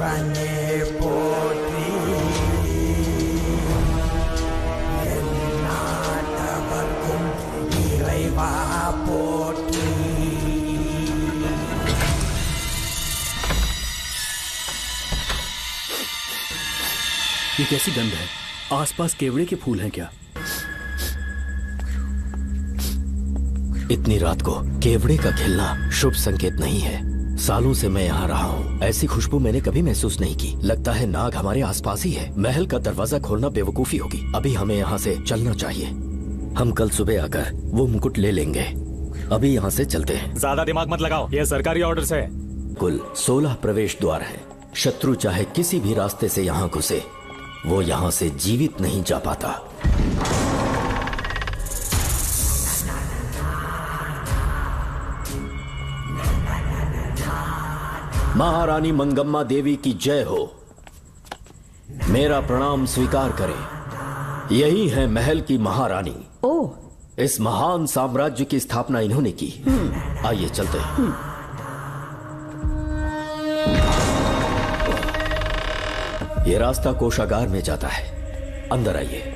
அரண்யே போற்றி எந்நாட்டவர்க்கும் இறைவா போற்றி। ये कैसी गंध है? आसपास केवड़े के फूल हैं क्या? इतनी रात को केवड़े का खिलना शुभ संकेत नहीं है। सालों से मैं यहाँ रहा हूँ, ऐसी खुशबू मैंने कभी महसूस नहीं की। लगता है नाग हमारे आसपास ही है। महल का दरवाजा खोलना बेवकूफी होगी। अभी हमें यहाँ से चलना चाहिए। हम कल सुबह आकर वो मुकुट ले लेंगे। अभी यहाँ से चलते हैं। ज्यादा दिमाग मत लगाओ, ये सरकारी ऑर्डर है। कुल 16 प्रवेश द्वार हैं। शत्रु चाहे किसी भी रास्ते से यहाँ घुसे, वो यहाँ से जीवित नहीं जा पाता। महारानी मंगम्मा देवी की जय हो। मेरा प्रणाम स्वीकार करें। यही है महल की महारानी। ओह, इस महान साम्राज्य की स्थापना इन्होंने की। आइए चलते हैं। ये रास्ता कोषागार में जाता है। अंदर आइए।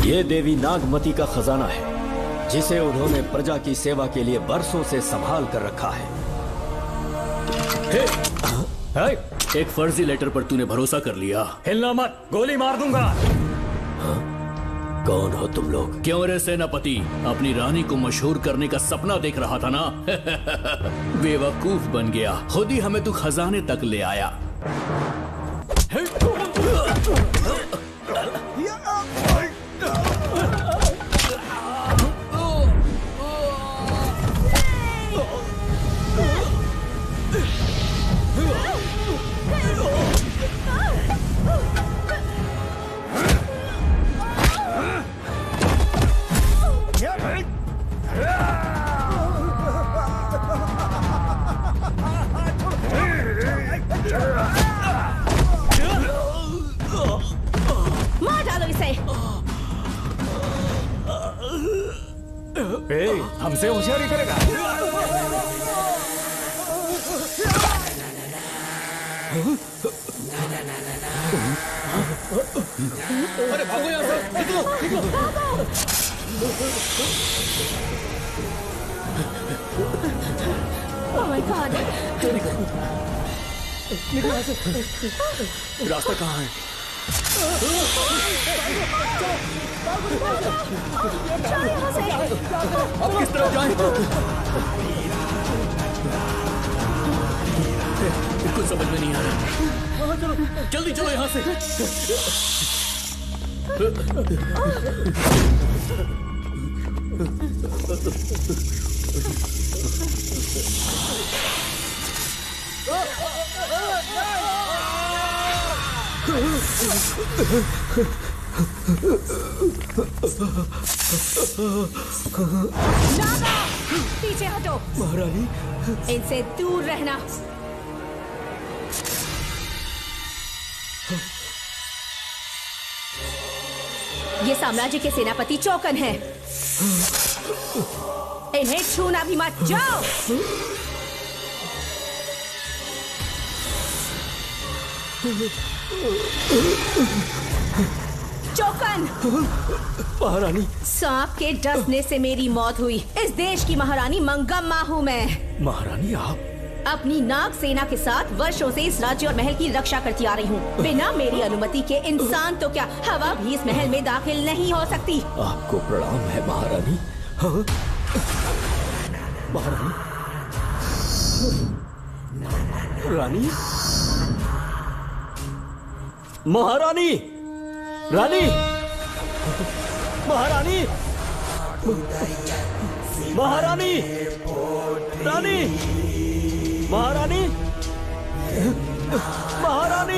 ये देवी नागमती का खजाना है, जिसे उन्होंने प्रजा की सेवा के लिए बरसों से संभाल कर रखा है। एक फर्जी लेटर पर तूने भरोसा कर लिया। हिलना मत, गोली मार दूंगा। कौन हो तुम लोग? क्यों रे सेनापति, अपनी रानी को मशहूर करने का सपना देख रहा था ना? बेवकूफ बन गया। खुद ही हमें तू खजाने तक ले आया। मार डालो इसे। हमसे होशियारी करेगा। अरे भागो यहाँ से, निकलो, निकलो। Oh my God! निकलो यहाँ से। रास्ता कहाँ है? अब किस तरफ जाएं? कुछ समझ में नहीं आ रहा। जल्दी चलो यहाँ से। नागा, पीछे हटो। महारानी, इनसे दूर रहना। ये साम्राज्य के सेनापति चौकन हैं। इन्हें छूना भी मत। जाओ। चौकन। महारानी। सांप के डसने से मेरी मौत हुई। इस देश की महारानी मंगम्मा हूँ मैं। महारानी आप? अपनी नाग सेना के साथ वर्षों से इस राज्य और महल की रक्षा करती आ रही हूँ। बिना मेरी अनुमति के इंसान तो क्या, हवा भी इस महल में दाखिल नहीं हो सकती। आपको प्रणाम है महारानी। हाँ? महारानी, रानी, महारानी, रानी, महारानी, महारानी, रानी, महारानी, महारानी,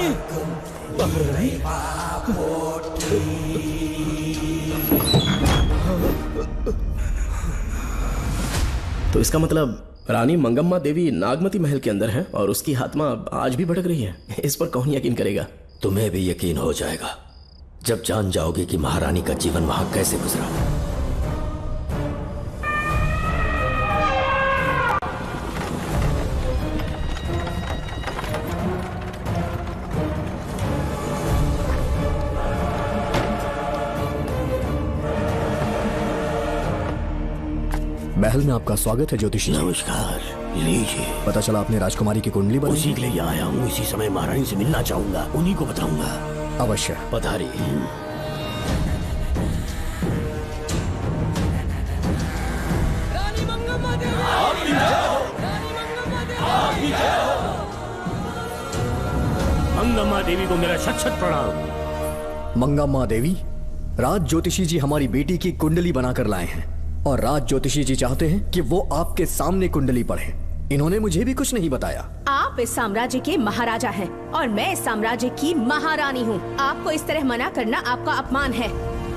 तो तो इसका मतलब रानी मंगम्मा देवी नागमती महल के अंदर है और उसकी आत्मा आज भी भटक रही है। इस पर कौन यकीन करेगा? तुम्हें भी यकीन हो जाएगा जब जान जाओगे कि महारानी का जीवन वहां कैसे गुजरा। महल में आपका स्वागत है ज्योतिषी। नमस्कार, लीजिए। पता चला आपने राजकुमारी की कुंडली बनाई। उसी के लिए आया हूँ। इसी समय महारानी से मिलना चाहूंगा, उन्हीं को बताऊंगा। अवश्य पधारिए। मंगम्मा देवी को मेरा शत शत प्रणाम। मंगम्मा देवी, राज ज्योतिषी जी हमारी बेटी की कुंडली बनाकर लाए हैं और राज ज्योतिषी जी चाहते हैं कि वो आपके सामने कुंडली पढ़ें। इन्होंने मुझे भी कुछ नहीं बताया। आप इस साम्राज्य के महाराजा हैं और मैं इस साम्राज्य की महारानी हूँ। आपको इस तरह मना करना आपका अपमान है।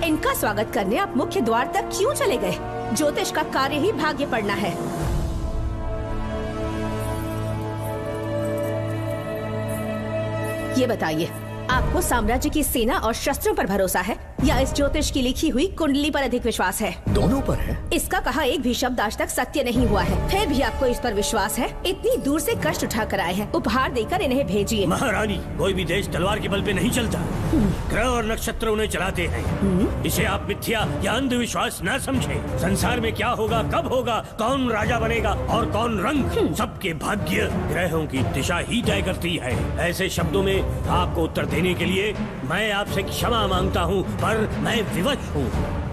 इनका स्वागत करने आप मुख्य द्वार तक क्यों चले गए? ज्योतिष का कार्य ही भाग्य पढ़ना है। ये बताइए, आपको साम्राज्य की सेना और शस्त्रों पर भरोसा है या इस ज्योतिष की लिखी हुई कुंडली पर अधिक विश्वास है? दोनों पर है। इसका कहा एक भी शब्द आज तक सत्य नहीं हुआ है, फिर भी आपको इस पर विश्वास है? इतनी दूर से कष्ट उठा कर आए हैं, उपहार देकर इन्हें भेजिए। महारानी, कोई भी देश तलवार के बल पे नहीं चलता, ग्रह और नक्षत्र उन्हें चलाते हैं। इसे आप मिथ्या या अंधविश्वास न समझें। संसार में क्या होगा, कब होगा, कौन राजा बनेगा और कौन रंग, सबके भाग्य ग्रहों की दिशा ही तय करती है। ऐसे शब्दों में आपको उत्तर देने के लिए मैं आपसे क्षमा मांगता हूँ, पर मैं विवश हूँ।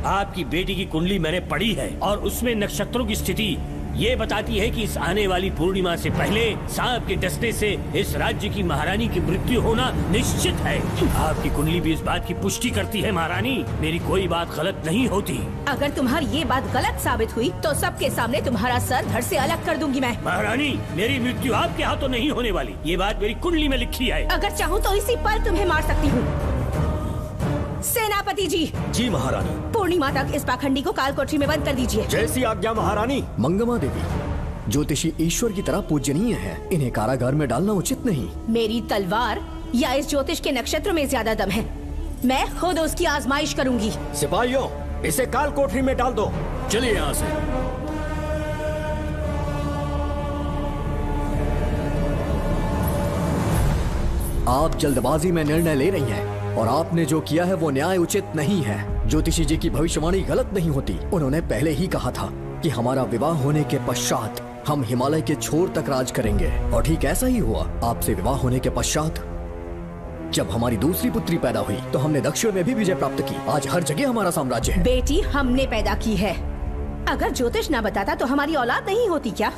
आपकी बेटी की कुंडली मैंने पढ़ी है और उसमें नक्षत्रों की स्थिति ये बताती है कि इस आने वाली पूर्णिमा से पहले सांप के डसने से इस राज्य की महारानी की मृत्यु होना निश्चित है। आपकी कुंडली भी इस बात की पुष्टि करती है। महारानी, मेरी कोई बात गलत नहीं होती। अगर तुम्हारी ये बात गलत साबित हुई तो सबके सामने तुम्हारा सर धड़ से अलग कर दूंगी मैं। महारानी, मेरी मृत्यु आपके हाथों नहीं होने वाली, ये बात मेरी कुंडली में लिखी है। अगर चाहूँ तो इसी पल तुम्हें मार सकती हूँ। सेनापति जी। जी महारानी। पूर्णिमा तक इस पाखंडी को काल कोठरी में बंद कर दीजिए। जैसी आज्ञा महारानी। मंगम्मा देवी, ज्योतिषी ईश्वर की तरह पूजनीय है, इन्हें कारागार में डालना उचित नहीं। मेरी तलवार या इस ज्योतिष के नक्षत्रों में ज्यादा दम है, मैं खुद उसकी आजमाइश करूंगी। सिपाहियों, इसे काल कोठरी में डाल दो। चलिए यहाँ से। आप जल्दबाजी में निर्णय ले रही हैं और आपने जो किया है वो न्याय उचित नहीं है। ज्योतिषी जी की भविष्यवाणी गलत नहीं होती। उन्होंने पहले ही कहा था कि हमारा विवाह होने के पश्चात हम हिमालय के छोर तक राज करेंगे और ठीक ऐसा ही हुआ। आपसे विवाह होने के पश्चात जब हमारी दूसरी पुत्री पैदा हुई तो हमने दक्षिण में भी विजय प्राप्त की। आज हर जगह हमारा साम्राज्य है। बेटी हमने पैदा की है। अगर ज्योतिष ना बताता तो हमारी औलाद नहीं होती क्या?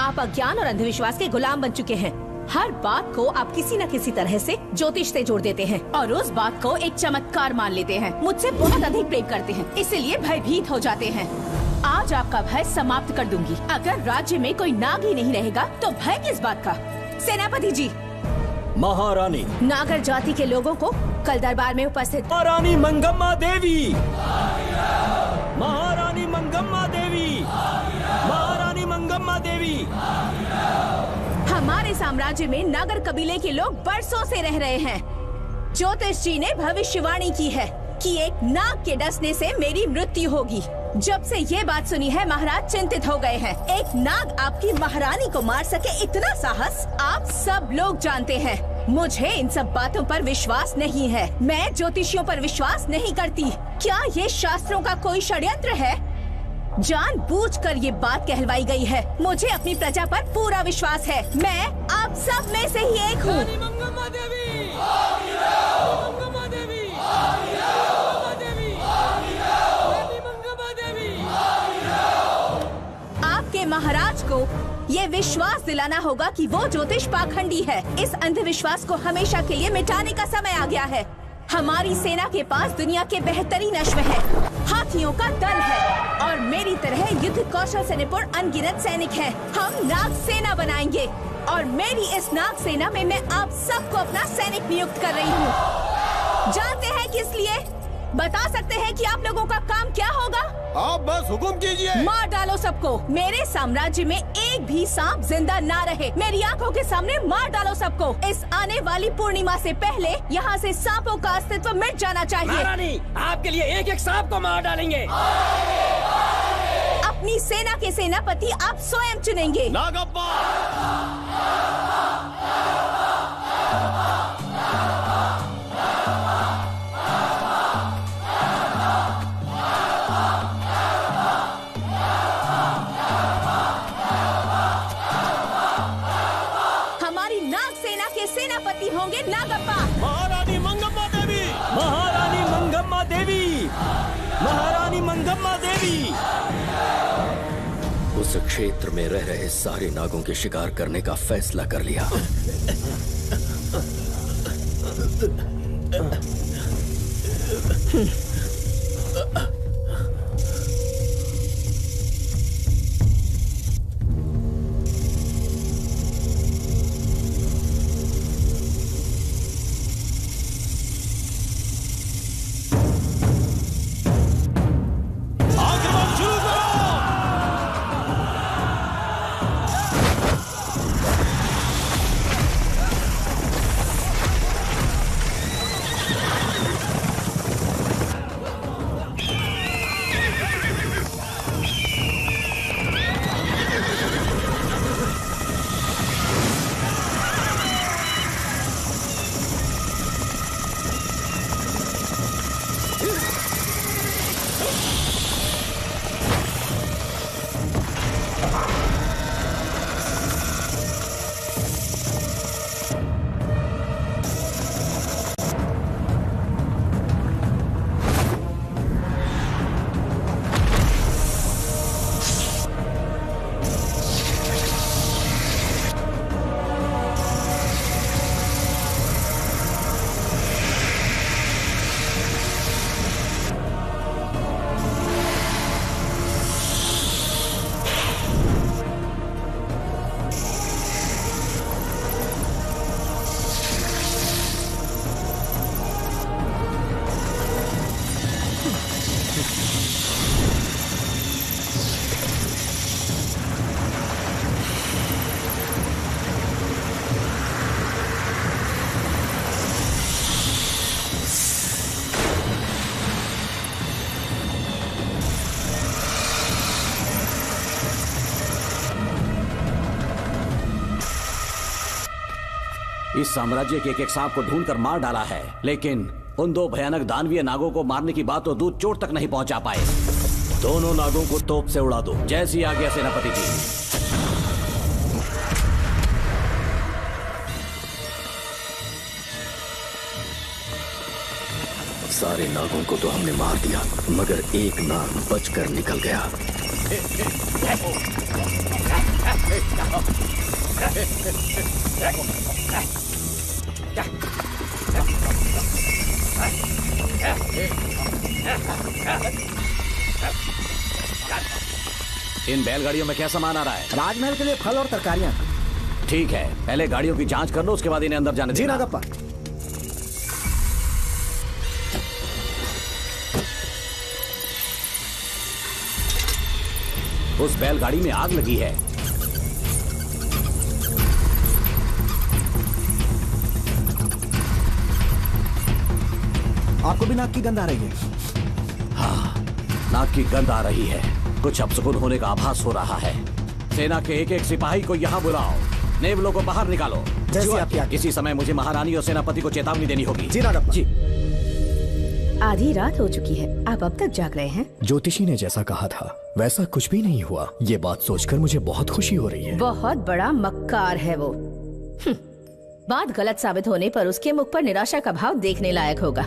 आप अज्ञान और अंधविश्वास के गुलाम बन चुके हैं। हर बात को आप किसी न किसी तरह से ज्योतिष से जोड़ देते हैं और उस बात को एक चमत्कार मान लेते हैं। मुझसे बहुत अधिक प्रेम करते हैं, इसीलिए भयभीत हो जाते हैं। आज आपका भय समाप्त कर दूंगी। अगर राज्य में कोई नाग ही नहीं रहेगा तो भय किस बात का? सेनापति जी। महारानी। नागर जाति के लोगों को कल दरबार में उपस्थित। महारानी मंगम्मा देवी। महारानी मंगम्मा देवी। महारानी मंगम्मा देवी। हमारे साम्राज्य में नागर कबीले के लोग बरसों से रह रहे हैं। ज्योतिष जी ने भविष्यवाणी की है कि एक नाग के डसने से मेरी मृत्यु होगी। जब से ये बात सुनी है महाराज चिंतित हो गए हैं। एक नाग आपकी महारानी को मार सके इतना साहस आप सब लोग जानते हैं। मुझे इन सब बातों पर विश्वास नहीं है। मैं ज्योतिषियों पर विश्वास नहीं करती। क्या ये शास्त्रों का कोई षड्यंत्र है? जानबूझकर ये बात कहलवाई गई है। मुझे अपनी प्रजा पर पूरा विश्वास है। मैं आप सब में से ही एक हूँ। आपके महाराज को ये विश्वास दिलाना होगा कि वो ज्योतिष पाखंडी है। इस अंधविश्वास को हमेशा के लिए मिटाने का समय आ गया है। हमारी सेना के पास दुनिया के बेहतरीन अश्व है, हाथियों का दल है और मेरी तरह युद्ध कौशल से निपुण अनगिनत सैनिक हैं। हम नाग सेना बनाएंगे और मेरी इस नाग सेना में मैं आप सबको अपना सैनिक नियुक्त कर रही हूँ। जानते हैं किस लिए? बता सकते हैं कि आप लोगों का काम क्या होगा? आप बस हुक्म कीजिए। मार डालो सबको। मेरे साम्राज्य में एक भी सांप जिंदा ना रहे। मेरी आंखों के सामने मार डालो सबको। इस आने वाली पूर्णिमा से पहले यहाँ से सांपों का अस्तित्व मिट जाना चाहिए। महारानी, आपके लिए एक एक सांप को मार डालेंगे। अपनी सेना के सेनापति आप स्वयं चुनेंगे। नागप्पा। हमारी नाग सेना के सेनापति होंगे नागप्पा। महारानी मंगम्मा देवी। महारानी मंगम्मा देवी। महारानी मंगम्मा देवी। उस क्षेत्र में रह रहे सारे नागों के शिकार करने का फैसला कर लिया। आक्रमण शुरू करो। इस साम्राज्य के एक सांप को ढूंढकर मार डाला है, लेकिन उन दो भयानक दानवीय नागों को मारने की बात तो दूध चोट तक नहीं पहुंचा पाए। दोनों नागों को तोप से उड़ा दो। जैसी आज्ञा सेनापति जी। सारे नागों को तो हमने मार दिया, मगर एक नाग बचकर निकल गया। इन बैलगाड़ियों में क्या सामान आ रहा है? राजमहल के लिए फल और तरकारियां। ठीक है, पहले गाड़ियों की जांच कर लो, उसके बाद इन्हें अंदर जाने जी देना। नागप्पा। उस बैलगाड़ी में आग लगी है। आपको भी नाक की गंध आ रही है? हाँ, नाक की गंध आ रही है। कुछ अपशकुन होने का आभास हो रहा है। सेना के एक एक सिपाही को यहाँ बुलाओ। नेवलों को बाहर निकालो। जैसी आपकी आज्ञा। इसी समय मुझे महारानी और सेनापति को चेतावनी देनी होगी। जी नागप्पा। जी। आधी रात हो चुकी है, आप अब तक जाग रहे हैं? ज्योतिषी ने जैसा कहा था वैसा कुछ भी नहीं हुआ। ये बात सोचकर मुझे बहुत खुशी हो रही है। बहुत बड़ा मक्कार है वो। बात गलत साबित होने पर उसके मुख पर निराशा का भाव देखने लायक होगा।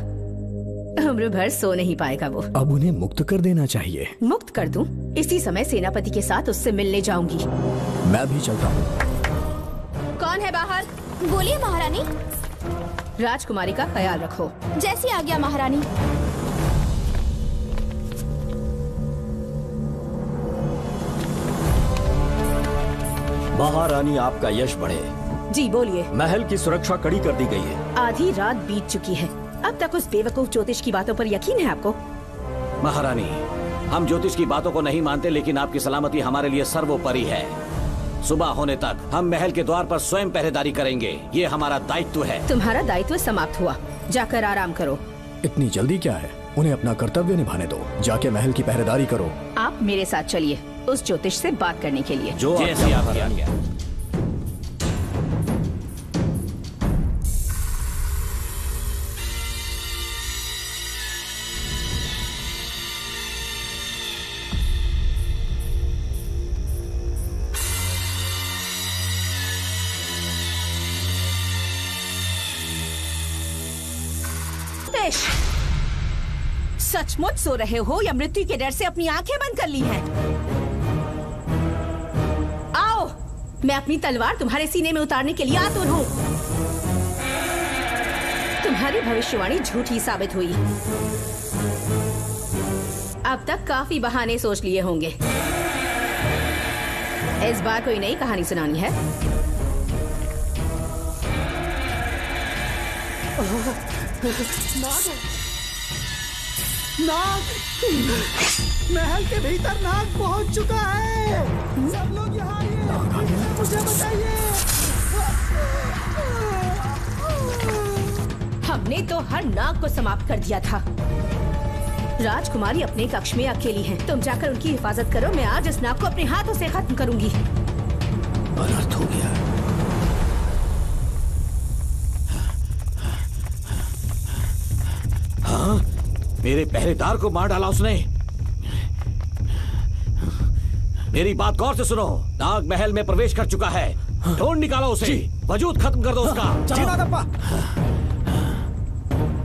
उम्र भर सो नहीं पाएगा वो। अब उन्हें मुक्त कर देना चाहिए। मुक्त कर दूं? इसी समय सेनापति के साथ उससे मिलने जाऊंगी। मैं भी चलता हूँ। कौन है बाहर? बोलिए महारानी। राजकुमारी का ख्याल रखो। जैसी आज्ञा महारानी। महारानी, आपका यश बढ़े। जी बोलिए। महल की सुरक्षा कड़ी कर दी गई है। आधी रात बीत चुकी है, अब तक उस बेवकूफ ज्योतिष की बातों पर यकीन है आपको? महारानी, हम ज्योतिष की बातों को नहीं मानते, लेकिन आपकी सलामती हमारे लिए सर्वोपरि है। सुबह होने तक हम महल के द्वार पर स्वयं पहरेदारी करेंगे, ये हमारा दायित्व है। तुम्हारा दायित्व समाप्त हुआ, जाकर आराम करो। इतनी जल्दी क्या है? उन्हें अपना कर्तव्य निभाने दो। जाके महल की पहरेदारी करो। आप मेरे साथ चलिए उस ज्योतिष से बात करने के लिए। जो जैसे आपकी आज्ञा। सचमुच सो रहे हो या मृत्यु के डर से अपनी आंखें बंद कर ली हैं? आओ, मैं अपनी तलवार तुम्हारे सीने में उतारने के लिए आतुर हूँ। तुम्हारी भविष्यवाणी झूठी साबित हुई। अब तक काफी बहाने सोच लिए होंगे। इस बार कोई नई कहानी सुनानी है? नाग, महल के भीतर नाग पहुंच चुका है। सब लोग यहाँ आइए, मुझे बचाइए। हमने तो हर नाग को समाप्त कर दिया था। राजकुमारी अपने कक्ष में अकेली है। तुम जाकर उनकी हिफाजत करो। मैं आज इस नाग को अपने हाथों से खत्म करूंगी। अनर्थ हो गया। हाँ, मेरे पहरेदार को मार डाला उसने। मेरी बात गौर से सुनो। नाग महल में प्रवेश कर चुका है। ढूंढ निकालो उसे, वजूद खत्म कर दो उसका। जी नागप्पा।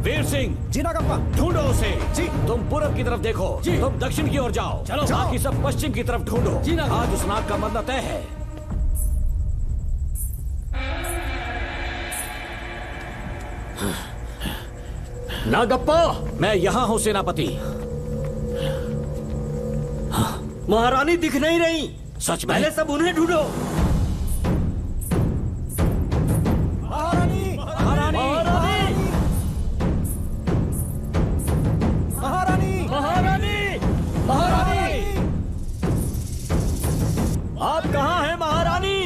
वीर सिंह, जी नागप्पा। ढूंढो उसे। जी। तुम पूरब की तरफ देखो, तुम दक्षिण की ओर जाओ। चलो। बाकी सब पश्चिम की तरफ ढूंढो। आज उस नाग का मरना तय है। नागप्पा, मैं यहाँ हूँ सेनापति। महारानी दिख नहीं रही। सच में? पहले सब उन्हें ढूंढो। महारानी, महारानी, महारानी, महारानी, महारानी, आप कहाँ हैं महारानी?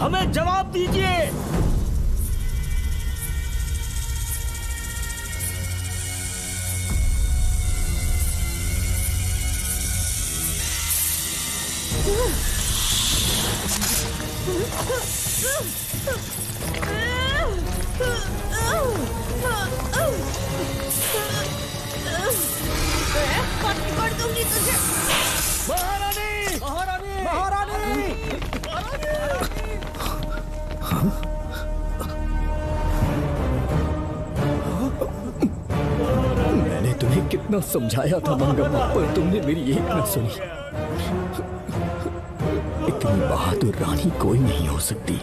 हमें जवाब दीजिए। पकड़ दूंगी तुझे। महारानी, महारानी, महारानी। मैंने तुम्हें कितना समझाया था मंगम्मा, पर तुमने मेरी एक न सुनी। इतनी बहादुर रानी कोई नहीं हो सकती।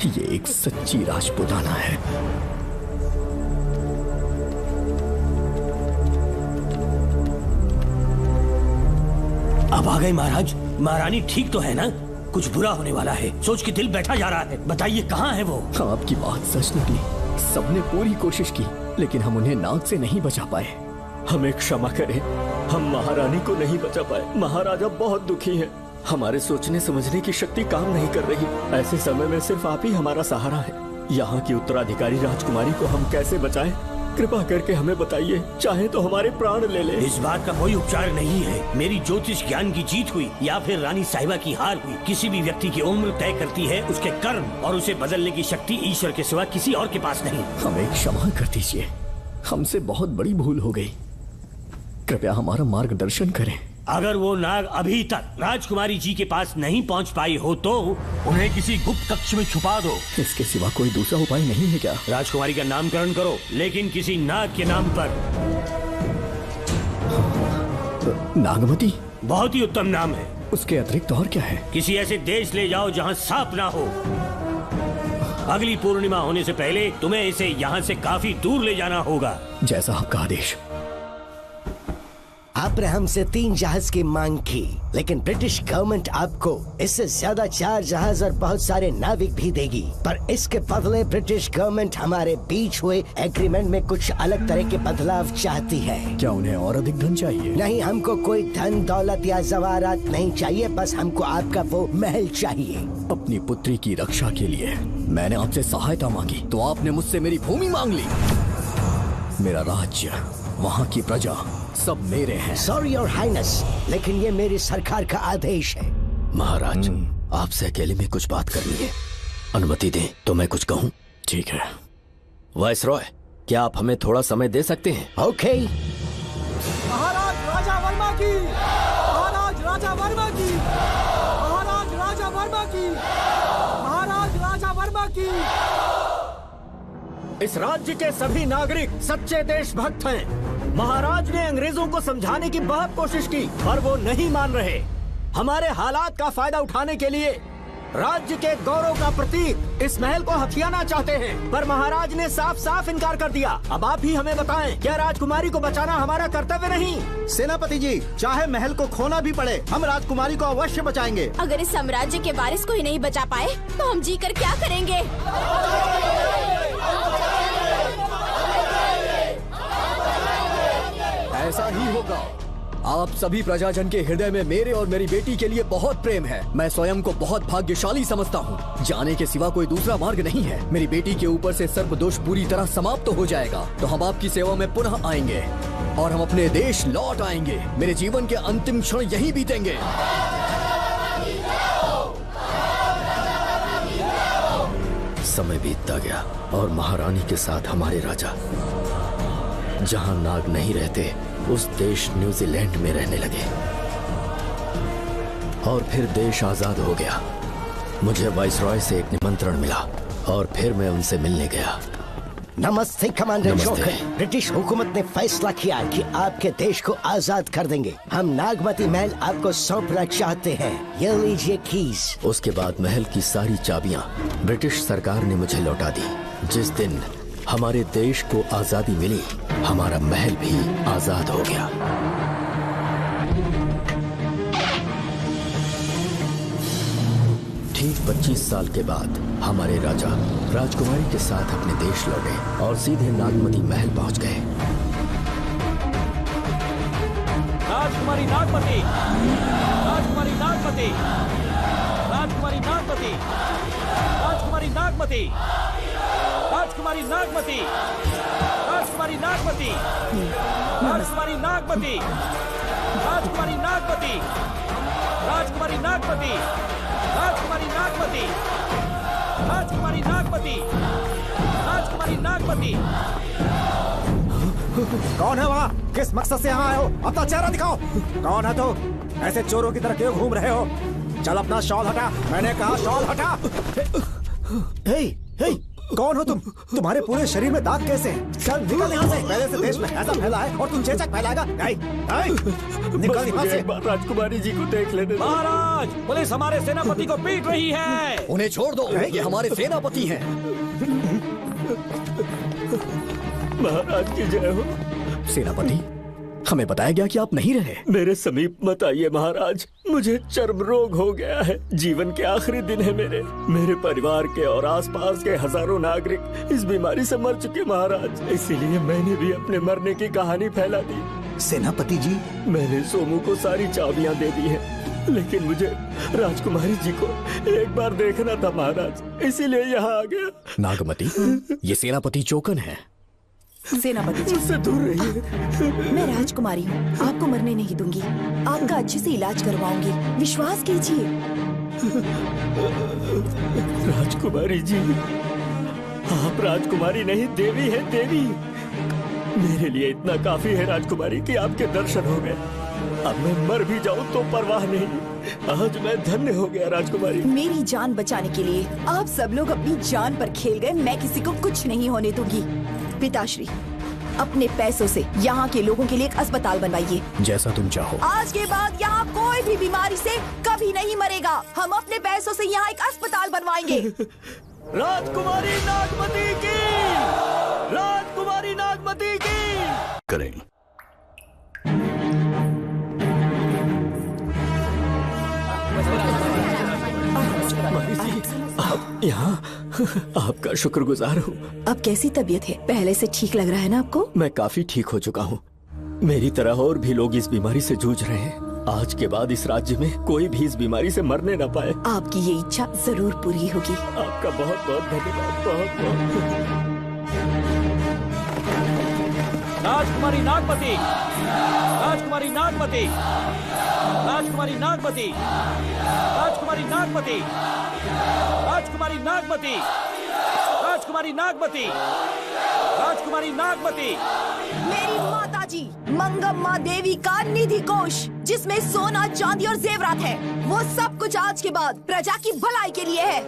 ये एक सच्ची राजपुताना है। अब आ गए महाराज। महारानी ठीक तो है ना? कुछ बुरा होने वाला है, सोच के दिल बैठा जा रहा है। बताइए कहाँ है वो? आपकी बात सच निकली। सबने पूरी कोशिश की, लेकिन हम उन्हें नाग से नहीं बचा पाए। हमें क्षमा करें, हम महारानी को नहीं बचा पाए। महाराजा बहुत दुखी हैं। हमारे सोचने समझने की शक्ति काम नहीं कर रही। ऐसे समय में सिर्फ आप ही हमारा सहारा है। यहाँ की उत्तराधिकारी राजकुमारी को हम कैसे बचाएं? कृपा करके हमें बताइए, चाहे तो हमारे प्राण ले ले। इस बात का कोई उपचार नहीं है। मेरी ज्योतिष ज्ञान की जीत हुई या फिर रानी साहिबा की हार हुई। किसी भी व्यक्ति की उम्र तय करती है उसके कर्म, और उसे बदलने की शक्ति ईश्वर के सिवा किसी और के पास नहीं। हमें क्षमा कर दीजिए, हमसे बहुत बड़ी भूल हो गई। कृपया हमारा मार्गदर्शन करें। अगर वो नाग अभी तक राजकुमारी जी के पास नहीं पहुंच पाई हो तो उन्हें किसी गुप्त कक्ष में छुपा दो। इसके सिवा कोई दूसरा उपाय नहीं है क्या? राजकुमारी का नामकरण करो, लेकिन किसी नाग के नाम पर। नागमती बहुत ही उत्तम नाम है। उसके अतिरिक्त और क्या है? किसी ऐसे देश ले जाओ जहाँ सांप ना हो। अगली पूर्णिमा होने से पहले तुम्हें इसे यहाँ से काफी दूर ले जाना होगा। जैसा आपका आदेश। आपने हमसे 3 जहाज की मांग की, लेकिन ब्रिटिश गवर्नमेंट आपको इससे ज्यादा 4 जहाज और बहुत सारे नाविक भी देगी। पर इसके बदले ब्रिटिश गवर्नमेंट हमारे बीच हुए एग्रीमेंट में कुछ अलग तरह के बदलाव चाहती है। क्या उन्हें और अधिक धन चाहिए? नहीं, हमको कोई धन दौलत या जवाहरात नहीं चाहिए, बस हमको आपका वो महल चाहिए। अपनी पुत्री की रक्षा के लिए मैंने आपसे सहायता मांगी तो आपने मुझसे मेरी भूमि मांग ली। मेरा राज्य, वहाँ की प्रजा सब मेरे हैं। सॉरी योर हाइनेस, लेकिन ये मेरी सरकार का आदेश है। महाराज, आपसे अकेले में कुछ बात करनी है, अनुमति दें तो मैं कुछ कहूँ? ठीक है। वाइसरॉय, क्या आप हमें थोड़ा समय दे सकते हैं? ओके। महाराज राजा वर्मा की, महाराज राजा वर्मा की, महाराज राजा वर्मा की, महाराज राजा वर्मा की। इस राज्य के सभी नागरिक सच्चे देशभक्त हैं। महाराज ने अंग्रेजों को समझाने की बहुत कोशिश की, पर वो नहीं मान रहे। हमारे हालात का फायदा उठाने के लिए राज्य के गौरव का प्रतीक इस महल को हथियाना चाहते हैं, पर महाराज ने साफ साफ इनकार कर दिया। अब आप ही हमें बताएं, क्या राजकुमारी को बचाना हमारा कर्तव्य नहीं? सेनापति जी, चाहे महल को खोना भी पड़े, हम राजकुमारी को अवश्य बचाएंगे। अगर इस साम्राज्य के वारिस को ही नहीं बचा पाए तो हम जीकर क्या करेंगे? ऐसा ही होगा। आप सभी प्रजाजन के हृदय में मेरे और मेरी बेटी के लिए बहुत प्रेम है। मैं स्वयं को बहुत भाग्यशाली समझता हूँ। जाने के सिवा कोई दूसरा मार्ग नहीं है। मेरी बेटी के ऊपर से सर्पदोष पूरी तरह समाप्त हो जाएगा तो हम आपकी सेवा में पुनः आएंगे और हम अपने देश लौट आएंगे। मेरे जीवन के अंतिम क्षण यहीं बीतेंगे। समय बीतता गया और महारानी के साथ हमारे राजा जहां नाग नहीं रहते उस देश न्यूजीलैंड में रहने लगे और फिर देश आजाद हो गया। मुझे वाइसरॉय से एक निमंत्रण मिला और फिर मैं उनसे मिलने गया। नमस्ते कमांडर जोकर। ब्रिटिश हुकूमत ने फैसला किया कि आपके देश को आजाद कर देंगे। हम नागमती महल आपको सौंपना चाहते हैं। ये लीजिए कीज। उसके बाद महल की सारी चाबियां ब्रिटिश सरकार ने मुझे लौटा दी। जिस दिन हमारे देश को आजादी मिली, हमारा महल भी आजाद हो गया। ठीक 25 साल के बाद हमारे राजा राजकुमारी के साथ अपने देश लौटे और सीधे नागमती महल पहुंच गए। राजकुमारी नागमती, राजकुमारी नागमती, राजकुमारी नागमती, राजकुमारी नागमती, राजकुमारी नागमती, राजकुमारी नागमती, राजकुमारी नागमती, राजकुमारी नागमती, राजकुमारी नागमती, राजकुमारी नागमती, राजकुमारी नागमती, राजकुमारी नागमती। कौन है वहाँ? किस मकसद से यहाँ आए हो? अपना चेहरा दिखाओ। कौन है तो? ऐसे चोरों की तरह क्यों घूम रहे हो? चल अपना शॉल हटा। मैंने कहा शॉल हटा। हे, हे, कौन हो तुम? तुम्हारे पूरे शरीर में दाग कैसे हैं? चल निकल यहाँ से। पहले से देश में ऐसा फैला है और तुम चेचक फैलाएगा? निकल यहाँ से। राजकुमारी जी को देख लेने। महाराज, पुलिस हमारे सेनापति को पीट रही है। उन्हें छोड़ दो, ये हमारे सेनापति हैं। महाराज की जय हो। सेनापति, हमें बताया गया कि आप नहीं रहे। मेरे समीप मत आइए महाराज, मुझे चर्म रोग हो गया है। जीवन के आखिरी दिन है मेरे परिवार के और आसपास के हजारों नागरिक इस बीमारी से मर चुके महाराज। इसीलिए मैंने भी अपने मरने की कहानी फैला दी। सेनापति जी, मैंने सोमू को सारी चाबियां दे दी हैं, लेकिन मुझे राजकुमारी जी को एक बार देखना था महाराज, इसीलिए यहाँ आ गया। नागमती, ये सेनापति चोकन है। सेनापति जी, उससे दूर रहिए। मैं राजकुमारी हूँ, आपको मरने नहीं दूंगी। आपका अच्छे से इलाज करवाऊंगी, विश्वास कीजिए। राजकुमारी जी, आप राजकुमारी नहीं देवी है, देवी। मेरे लिए इतना काफी है राजकुमारी कि आपके दर्शन हो गए। अब मैं मर भी जाऊं तो परवाह नहीं। आज मैं धन्य हो गया राजकुमारी। मेरी जान बचाने के लिए आप सब लोग अपनी जान पर खेल गए। मैं किसी को कुछ नहीं होने दूंगी। पिताश्री, अपने पैसों से यहाँ के लोगों के लिए एक अस्पताल बनवाइए। जैसा तुम चाहो। आज के बाद यहाँ कोई भी बीमारी से कभी नहीं मरेगा। हम अपने पैसों से यहाँ एक अस्पताल बनवाएंगे। राजकुमारी नागमती की, राजकुमारी नागमती की। करें। यहाँ आपका शुक्रगुजार हूँ। अब कैसी तबीयत है? पहले से ठीक लग रहा है ना आपको? मैं काफी ठीक हो चुका हूँ। मेरी तरह और भी लोग इस बीमारी से जूझ रहे हैं। आज के बाद इस राज्य में कोई भी इस बीमारी से मरने न पाए। आपकी ये इच्छा जरूर पूरी होगी। आपका बहुत बहुत धन्यवाद, बहुत बहुत। राजकुमारी नागमती, राजकुमारी नागमती, राजकुमारी नागमती, राजकुमारी नागमती, राजकुमारी नागमती, राजकुमारी नागमती, राजकुमारी नागमती। मेरी माताजी मंगम्मा देवी का निधि कोष, जिसमें सोना, चांदी और जेवरात है, वो सब कुछ आज के बाद प्रजा की भलाई के लिए है।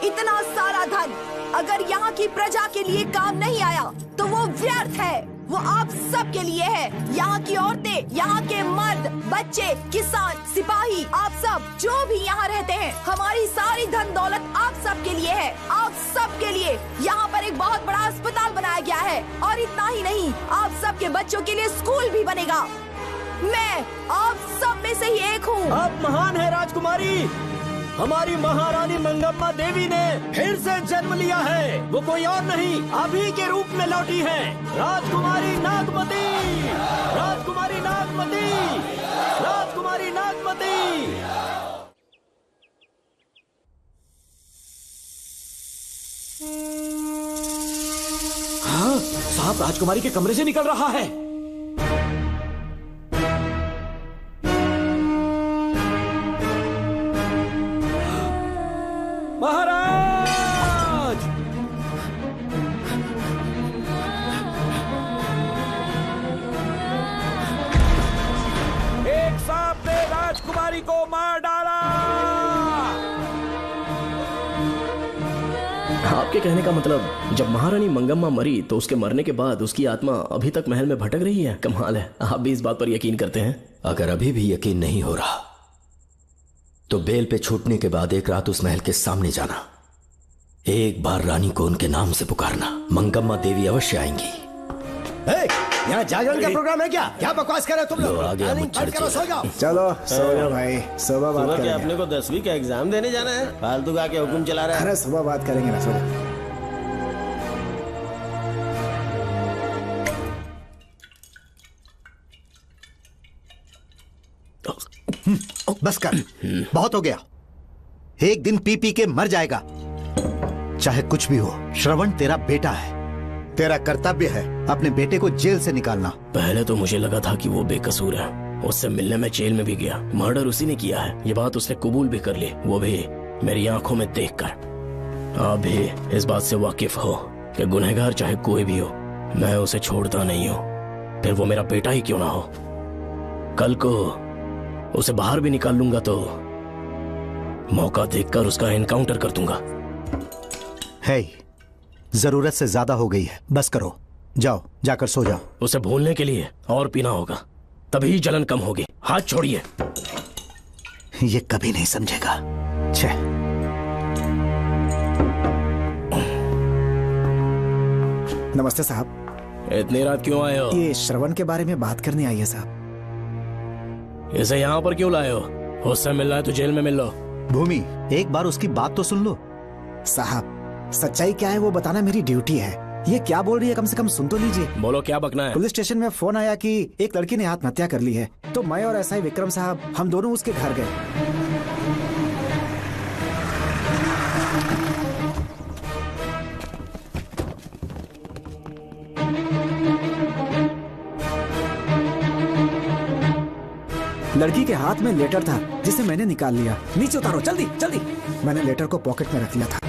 इतना सारा धन अगर यहाँ की प्रजा के लिए काम नहीं आया तो वो व्यर्थ है। वो आप सब के लिए है। यहाँ की औरतें, यहाँ के मर्द, बच्चे, किसान, सिपाही, आप सब जो भी यहाँ रहते हैं, हमारी सारी धन दौलत आप सब के लिए है। आप सब के लिए यहाँ पर एक बहुत बड़ा अस्पताल बनाया गया है और इतना ही नहीं, आप सब के बच्चों के लिए स्कूल भी बनेगा। मैं आप सब में से ही एक हूँ। आप महान है राजकुमारी। हमारी महारानी मंगम्मा देवी ने फिर से जन्म लिया है। वो कोई और नहीं, आप ही के रूप में लौटी है। राजकुमारी नागमती, राजकुमारी नागमती, राजकुमारी नागमती। हाँ, साहब राजकुमारी के कमरे से निकल रहा है। महाराज! एक सांप ने राजकुमारी को मार डाला। आपके कहने का मतलब जब महारानी मंगम्मा मरी तो उसके मरने के बाद उसकी आत्मा अभी तक महल में भटक रही है? कमाल है, आप भी इस बात पर यकीन करते हैं? अगर अभी भी यकीन नहीं हो रहा तो बेल पे छूटने के बाद एक रात उस महल के सामने जाना, एक बार रानी को उनके नाम से पुकारना। मंगम्मा देवी अवश्य आएंगी। यहाँ जागरण का प्रोग्राम है क्या? क्या बकवास कर रहे हो तुम लोग? आ गया मुझ चलो सो जाओ भाई, सुबह बात करेंगे। अपने को 10वीं का एग्जाम देने जाना है, फालतू का के हुक्म चला रहा है। अरे सुबह बात करेंगे ना, सो जाओ। बस कर, बहुत हो गया। एक दिन पी पी के मर जाएगा। चाहे कुछ भी हो, श्रवण तेरा बेटा है। तेरा कर्तव्य है अपने बेटे को जेल से निकालना। पहले तो मुझे लगा था कि वो बेकसूर है, उससे मिलने में जेल में भी गया, मर्डर उसी ने किया है, ये बात उसने कबूल भी कर ली, वो भी मेरी आंखों में देखकर। आप भी इस बात से वाकिफ हो कि गुनहगार चाहे कोई भी हो, मैं उसे छोड़ता नहीं हूँ, फिर वो मेरा बेटा ही क्यों ना हो। कल को उसे बाहर भी निकाल लूंगा तो मौका देखकर उसका एनकाउंटर कर दूंगा। है, जरूरत से ज्यादा हो गई है, बस करो, जाओ जाकर सो जाओ। उसे भूलने के लिए और पीना होगा, तभी जलन कम होगी। हाथ छोड़िए। ये कभी नहीं समझेगा। छे। नमस्ते साहब। इतनी रात क्यों आए हो? ये श्रवण के बारे में बात करने आई है साहब। इसे यहाँ पर क्यों लाए हो? उससे मिलना है तो जेल में मिल लो। भूमि, एक बार उसकी बात तो सुन लो। साहब, सच्चाई क्या है वो बताना मेरी ड्यूटी है। ये क्या बोल रही है, कम से कम सुन तो लीजिए। बोलो, क्या बकना है? पुलिस स्टेशन में फोन आया कि एक लड़की ने आत्महत्या कर ली है, तो मैं और एसआई विक्रम साहब, हम दोनों उसके घर गए। लड़की के हाथ में लेटर था जिसे मैंने निकाल लिया। नीचे उतारो, जल्दी जल्दी। मैंने लेटर को पॉकेट में रख लिया था।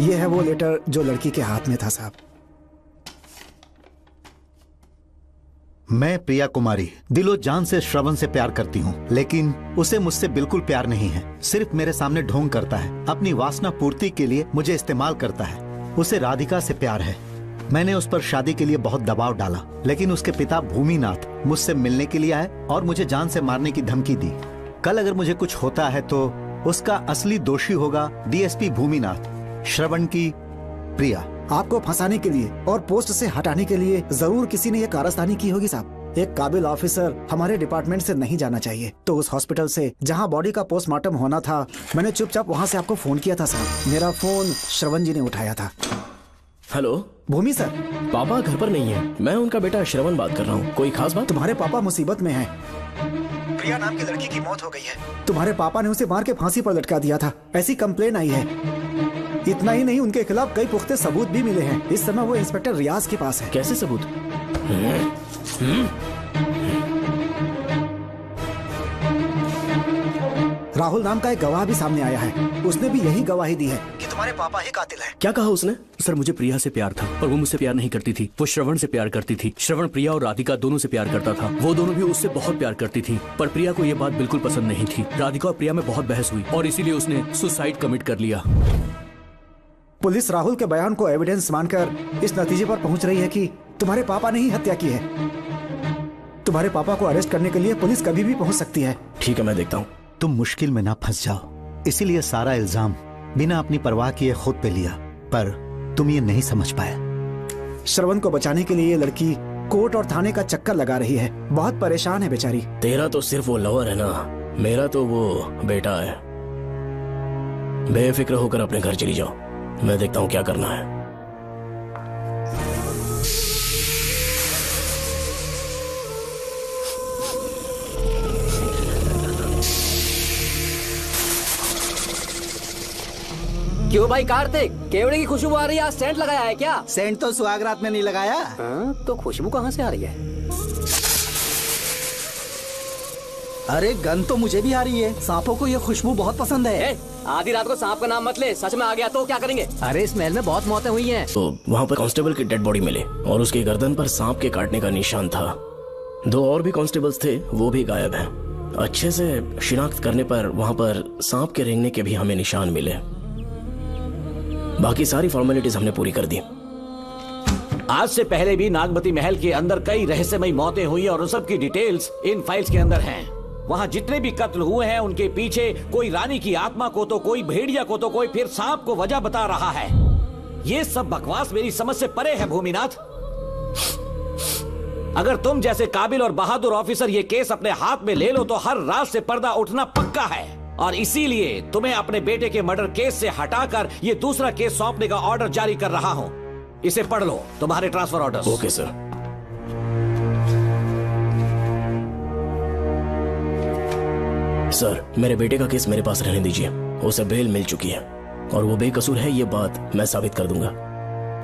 ये है वो लेटर जो लड़की के हाथ में था साहब। मैं प्रिया कुमारी दिलो जान से श्रवण से प्यार करती हूँ, लेकिन उसे मुझसे बिल्कुल प्यार नहीं है। सिर्फ मेरे सामने ढोंग करता है, अपनी वासना पूर्ति के लिए मुझे इस्तेमाल करता है। उसे राधिका से प्यार है। मैंने उस पर शादी के लिए बहुत दबाव डाला, लेकिन उसके पिता भूमिनाथ मुझसे मिलने के लिए आए और मुझे जान से मारने की धमकी दी। कल अगर मुझे कुछ होता है तो उसका असली दोषी होगा डीएसपी भूमिनाथ। श्रवण की प्रिया। आपको फंसाने के लिए और पोस्ट से हटाने के लिए जरूर किसी ने यह कारस्तानी की होगी साहब। एक काबिल ऑफिसर हमारे डिपार्टमेंट से नहीं जाना चाहिए। तो उस हॉस्पिटल से जहाँ बॉडी का पोस्टमार्टम होना था, मैंने चुपचाप वहाँ से आपको फोन किया था साहब। मेरा फोन श्रवण जी ने उठाया था। हेलो भूमि सर। पापा घर पर नहीं है, मैं उनका बेटा श्रवण बात कर रहा हूँ। कोई खास बात? तुम्हारे पापा मुसीबत में हैं। प्रिया नाम की लड़की की मौत हो गई है। तुम्हारे पापा ने उसे मार के फांसी पर लटका दिया था, ऐसी कंप्लेन आई है। इतना ही नहीं, उनके खिलाफ कई पुख्ते सबूत भी मिले हैं। इस समय वो इंस्पेक्टर रियाज के पास है। कैसे सबूत? राहुल नाम का एक गवाह भी सामने आया है। उसने भी यही गवाही दी है कि तुम्हारे पापा ही कातिल हैं। क्या कहा उसने? सर मुझे प्रिया से प्यार था और वो मुझसे प्यार नहीं करती थी। वो श्रवण से प्यार करती थी। श्रवण प्रिया और राधिका दोनों से प्यार करता था। वो दोनों भी उससे बहुत प्यार करती थी, पर प्रिया को ये बात बिल्कुल पसंद नहीं थी। राधिका और प्रिया में बहुत बहस हुई और इसीलिए उसने सुसाइड कमिट कर लिया। पुलिस राहुल के बयान को एविडेंस मानकर इस नतीजे पर पहुंच रही है कि तुम्हारे पापा ने ही हत्या की है। तुम्हारे पापा को अरेस्ट करने के लिए पुलिस कभी भी पहुंच सकती है। ठीक है, मैं देखता हूँ। तुम मुश्किल में ना फंस जाओ, इसीलिए सारा इल्जाम बिना अपनी परवाह किए खुद पे लिया, पर तुम ये नहीं समझ पाए। श्रवण को बचाने के लिए ये लड़की कोर्ट और थाने का चक्कर लगा रही है। बहुत परेशान है बेचारी। तेरा तो सिर्फ वो लवर है ना, मेरा तो वो बेटा है। बेफिक्र होकर अपने घर चली जाओ, मैं देखता हूँ क्या करना है। क्यों भाई कार्तिक, केवड़े की खुशबू आ रही है, आज सेंट लगाया है क्या? सेंट तो सुहागरात में नहीं लगाया। तो खुशबू कहाँ से आ रही है? अरे गन तो मुझे भी आ रही है। सांपों को ये खुशबू बहुत पसंद है। आधी रात को सांप का नाम मत ले, सच में आ गया तो क्या करेंगे? अरे इस महल में बहुत मौतें हुई हैं। तो वहाँ पर कांस्टेबल की डेड बॉडी मिले और उसकी गर्दन पर सांप के काटने का निशान था। 2 और भी कांस्टेबल्स थे, वो भी गायब हैं। अच्छे से शिनाख्त करने पर वहाँ पर सांप के रेंगने के भी हमें निशान मिले। बाकी सारी फॉर्मेलिटीज हमने पूरी कर दी। आज से पहले भी नागमती महल के अंदर कई रहस्यमयी मौतें हुई और उन सब की डिटेल्स इन फाइल्स के अंदर हैं। वहाँ जितने भी कत्ल हुए हैं उनके पीछे कोई रानी की आत्मा को तो कोई भेड़िया को तो कोई फिर सांप को वजह बता रहा है। ये सब बकवास मेरी समझ से परे है भूमिनाथ। अगर तुम जैसे काबिल और बहादुर ऑफिसर ये केस अपने हाथ में ले लो तो हर रात से पर्दा उठना पक्का है, और इसीलिए तुम्हें अपने बेटे के मर्डर केस से हटाकर ये दूसरा केस सौंपने का ऑर्डर जारी कर रहा हूं। इसे पढ़ लो, तुम्हारे transfer order. Okay sir. Sir, मेरे बेटे का केस मेरे पास रहने दीजिए। उसे बेल मिल चुकी है और वो बेकसूर है, ये बात मैं साबित कर दूंगा।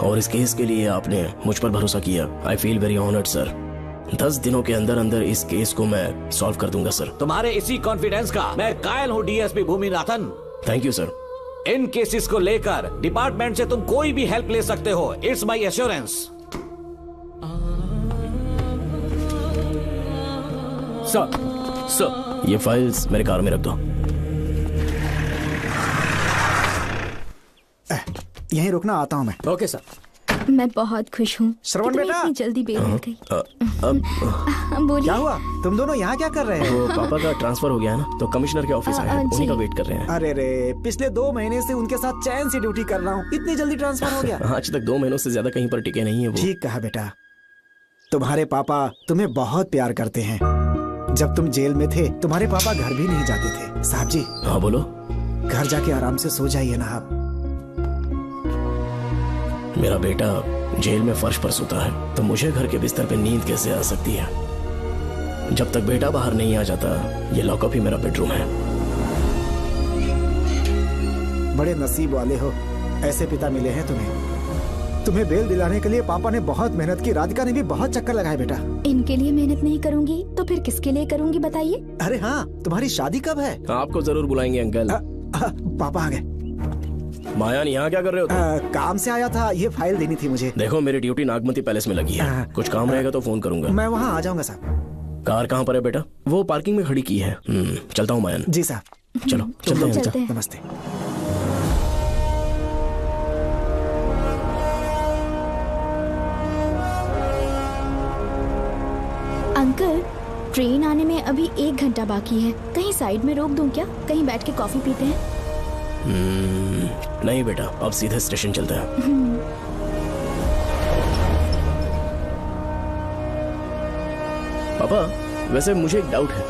और इस केस के लिए आपने मुझ पर भरोसा किया। I feel very honoured sir. 10 दिनों के अंदर अंदर इस केस को मैं सॉल्व कर दूंगा सर। तुम्हारे इसी कॉन्फिडेंस का मैं कायल हूँ DSP Bhuminathan. Thank you sir. In cases को लेकर डिपार्टमेंट से तुम कोई भी हेल्प ले सकते हो। It's my assurance. सर, ये फाइल्स मेरे कार में रख दो। यहीं रुकना, आता हूँ मैं। Okay sir. मैं बहुत खुश हूँ। श्रवण बेटा, इतनी जल्दी बेल मिल गई। बोलिए। क्या हुआ? तुम दोनों यहाँ क्या कर रहे हो? वो पापा का ट्रांसफर हो गया है ना, तो कमिश्नर के ऑफिस आए हैं, उन्हीं का वेट कर रहे हैं। अरे रे, पिछले 2 महीने से उनके साथ चैन से ड्यूटी कर रहा हूँ, इतनी जल्दी ट्रांसफर हो गया? आज तक 2 महीनों से ज्यादा कहीं पर टिके नहीं है वो। ठीक कहा बेटा, तुम्हारे पापा तुम्हें बहुत प्यार करते हैं। जब तुम जेल में थे तुम्हारे पापा घर भी नहीं जाते थे। साहब जी। हाँ बोलो। घर जाके आराम से सो जाइए ना आप। मेरा बेटा जेल में फर्श पर सोता है तो मुझे घर के बिस्तर पे नींद कैसे आ सकती है? जब तक बेटा बाहर नहीं आ जाता, ये लॉकअप ही मेरा बेडरूम है। बड़े नसीब वाले हो, ऐसे पिता मिले हैं तुम्हें। तुम्हें बेल दिलाने के लिए पापा ने बहुत मेहनत की। राधिका ने भी बहुत चक्कर लगाए बेटा। इनके लिए मेहनत नहीं करूंगी तो फिर किसके लिए करूंगी बताइए? अरे हाँ, तुम्हारी शादी कब है? आपको जरूर बुलाएंगे अंकल। पापा आ गए। मायान, यहाँ क्या कर रहे हो तुम? काम से आया था, ये फाइल देनी थी मुझे। देखो, मेरी ड्यूटी नागमती पैलेस में लगी है। कुछ काम रहेगा तो फोन करूंगा। मैं वहाँ आ जाऊंगा साहब। कार कहाँ पर है बेटा? वो पार्किंग में खड़ी की है। चलता हूँ मायान। जी साहब। चलो चलते हैं। नमस्ते। अंकल, ट्रेन आने में अभी 1 घंटा बाकी है। कहीं साइड में रोक दूं क्या? कहीं बैठ के कॉफी पीते हैं? नहीं बेटा, अब सीधे स्टेशन चलते हैं। पापा वैसे मुझे एक डाउट है,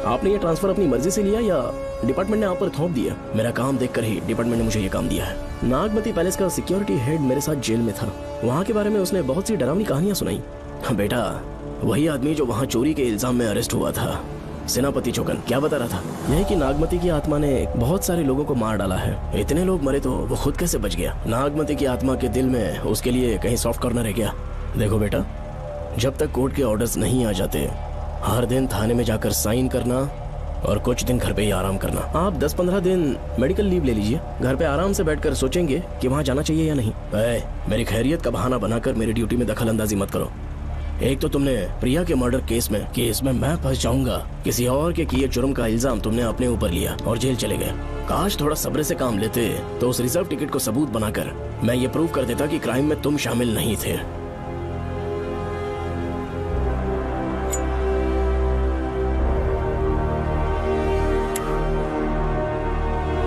आपने ये ट्रांसफर अपनी मर्जी से लिया या डिपार्टमेंट ने आप पर थोप दिया? मेरा काम देखकर ही डिपार्टमेंट ने मुझे ये काम दिया है। नागमती पैलेस का सिक्योरिटी हेड मेरे साथ जेल में था। वहाँ के बारे में उसने बहुत सी डरावनी कहानियां सुनाई। बेटा वही आदमी जो वहाँ चोरी के इल्जाम में अरेस्ट हुआ था, सेनापति चौकन, क्या बता रहा था? यही कि नागमती की आत्मा ने बहुत सारे लोगों को मार डाला है। इतने लोग मरे तो वो खुद कैसे बच गया? नागमती की आत्मा के दिल में उसके लिए कहीं सॉफ्ट कॉर्नर है क्या? देखो बेटा, जब तक कोर्ट के ऑर्डर्स नहीं आ जाते, हर दिन थाने में जाकर साइन करना और कुछ दिन घर पे ही आराम करना। आप 10-15 दिन मेडिकल लीव ले लीजिए, घर पे आराम से बैठकर सोचेंगे कि वहाँ जाना चाहिए या नहीं। मेरी खैरियत का बहाना बनाकर मेरी ड्यूटी में दखल अंदाजी मत करो। एक तो तुमने प्रिया के मर्डर केस में कि इसमें मैं फंस जाऊंगा, किसी और के किए जुर्म का इल्जाम तुमने अपने ऊपर लिया और जेल चले गए। काश थोड़ा सब्र से काम लेते तो उस रिजर्व टिकट को सबूत बनाकर मैं ये प्रूव कर देता कि क्राइम में तुम शामिल नहीं थे।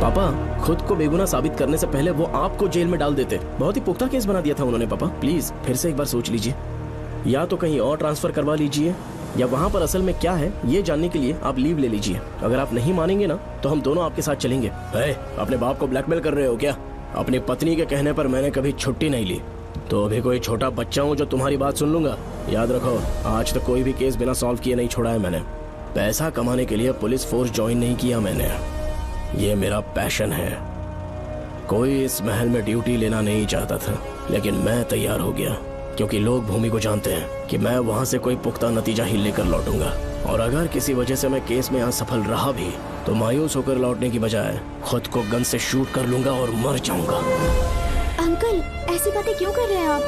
पापा खुद को बेगुनाह साबित करने से पहले वो आपको जेल में डाल देते। बहुत ही पुख्ता केस बना दिया था उन्होंने। पापा प्लीज फिर से एक बार सोच लीजिए, या तो कहीं और ट्रांसफर करवा लीजिए या वहाँ पर असल में क्या है ये जानने के लिए आप लीव ले लीजिए। अगर आप नहीं मानेंगे ना तो हम दोनों आपके साथ चलेंगे। अपने बाप को ब्लैकमेल कर रहे हो क्या? अपनी पत्नी के कहने पर मैंने कभी छुट्टी नहीं ली, तो अभी कोई छोटा बच्चा हूँ जो तुम्हारी बात सुन लूंगा? याद रखो, आज तक कोई भी केस बिना सॉल्व किए नहीं छोड़ा है मैंने। पैसा कमाने के लिए पुलिस फोर्स ज्वाइन नहीं किया मैंने, ये मेरा पैशन है। कोई इस महल में ड्यूटी लेना नहीं चाहता था, लेकिन मैं तैयार हो गया क्योंकि लोग भूमि को जानते हैं कि मैं वहां से कोई पुख्ता नतीजा ही लेकर लौटूंगा। और अगर किसी वजह से मैं केस में असफल रहा भी तो मायूस होकर लौटने की बजाय खुद को गन से शूट कर लूंगा और मर जाऊंगा। अंकल ऐसी बातें क्यों कर रहे हैं आप?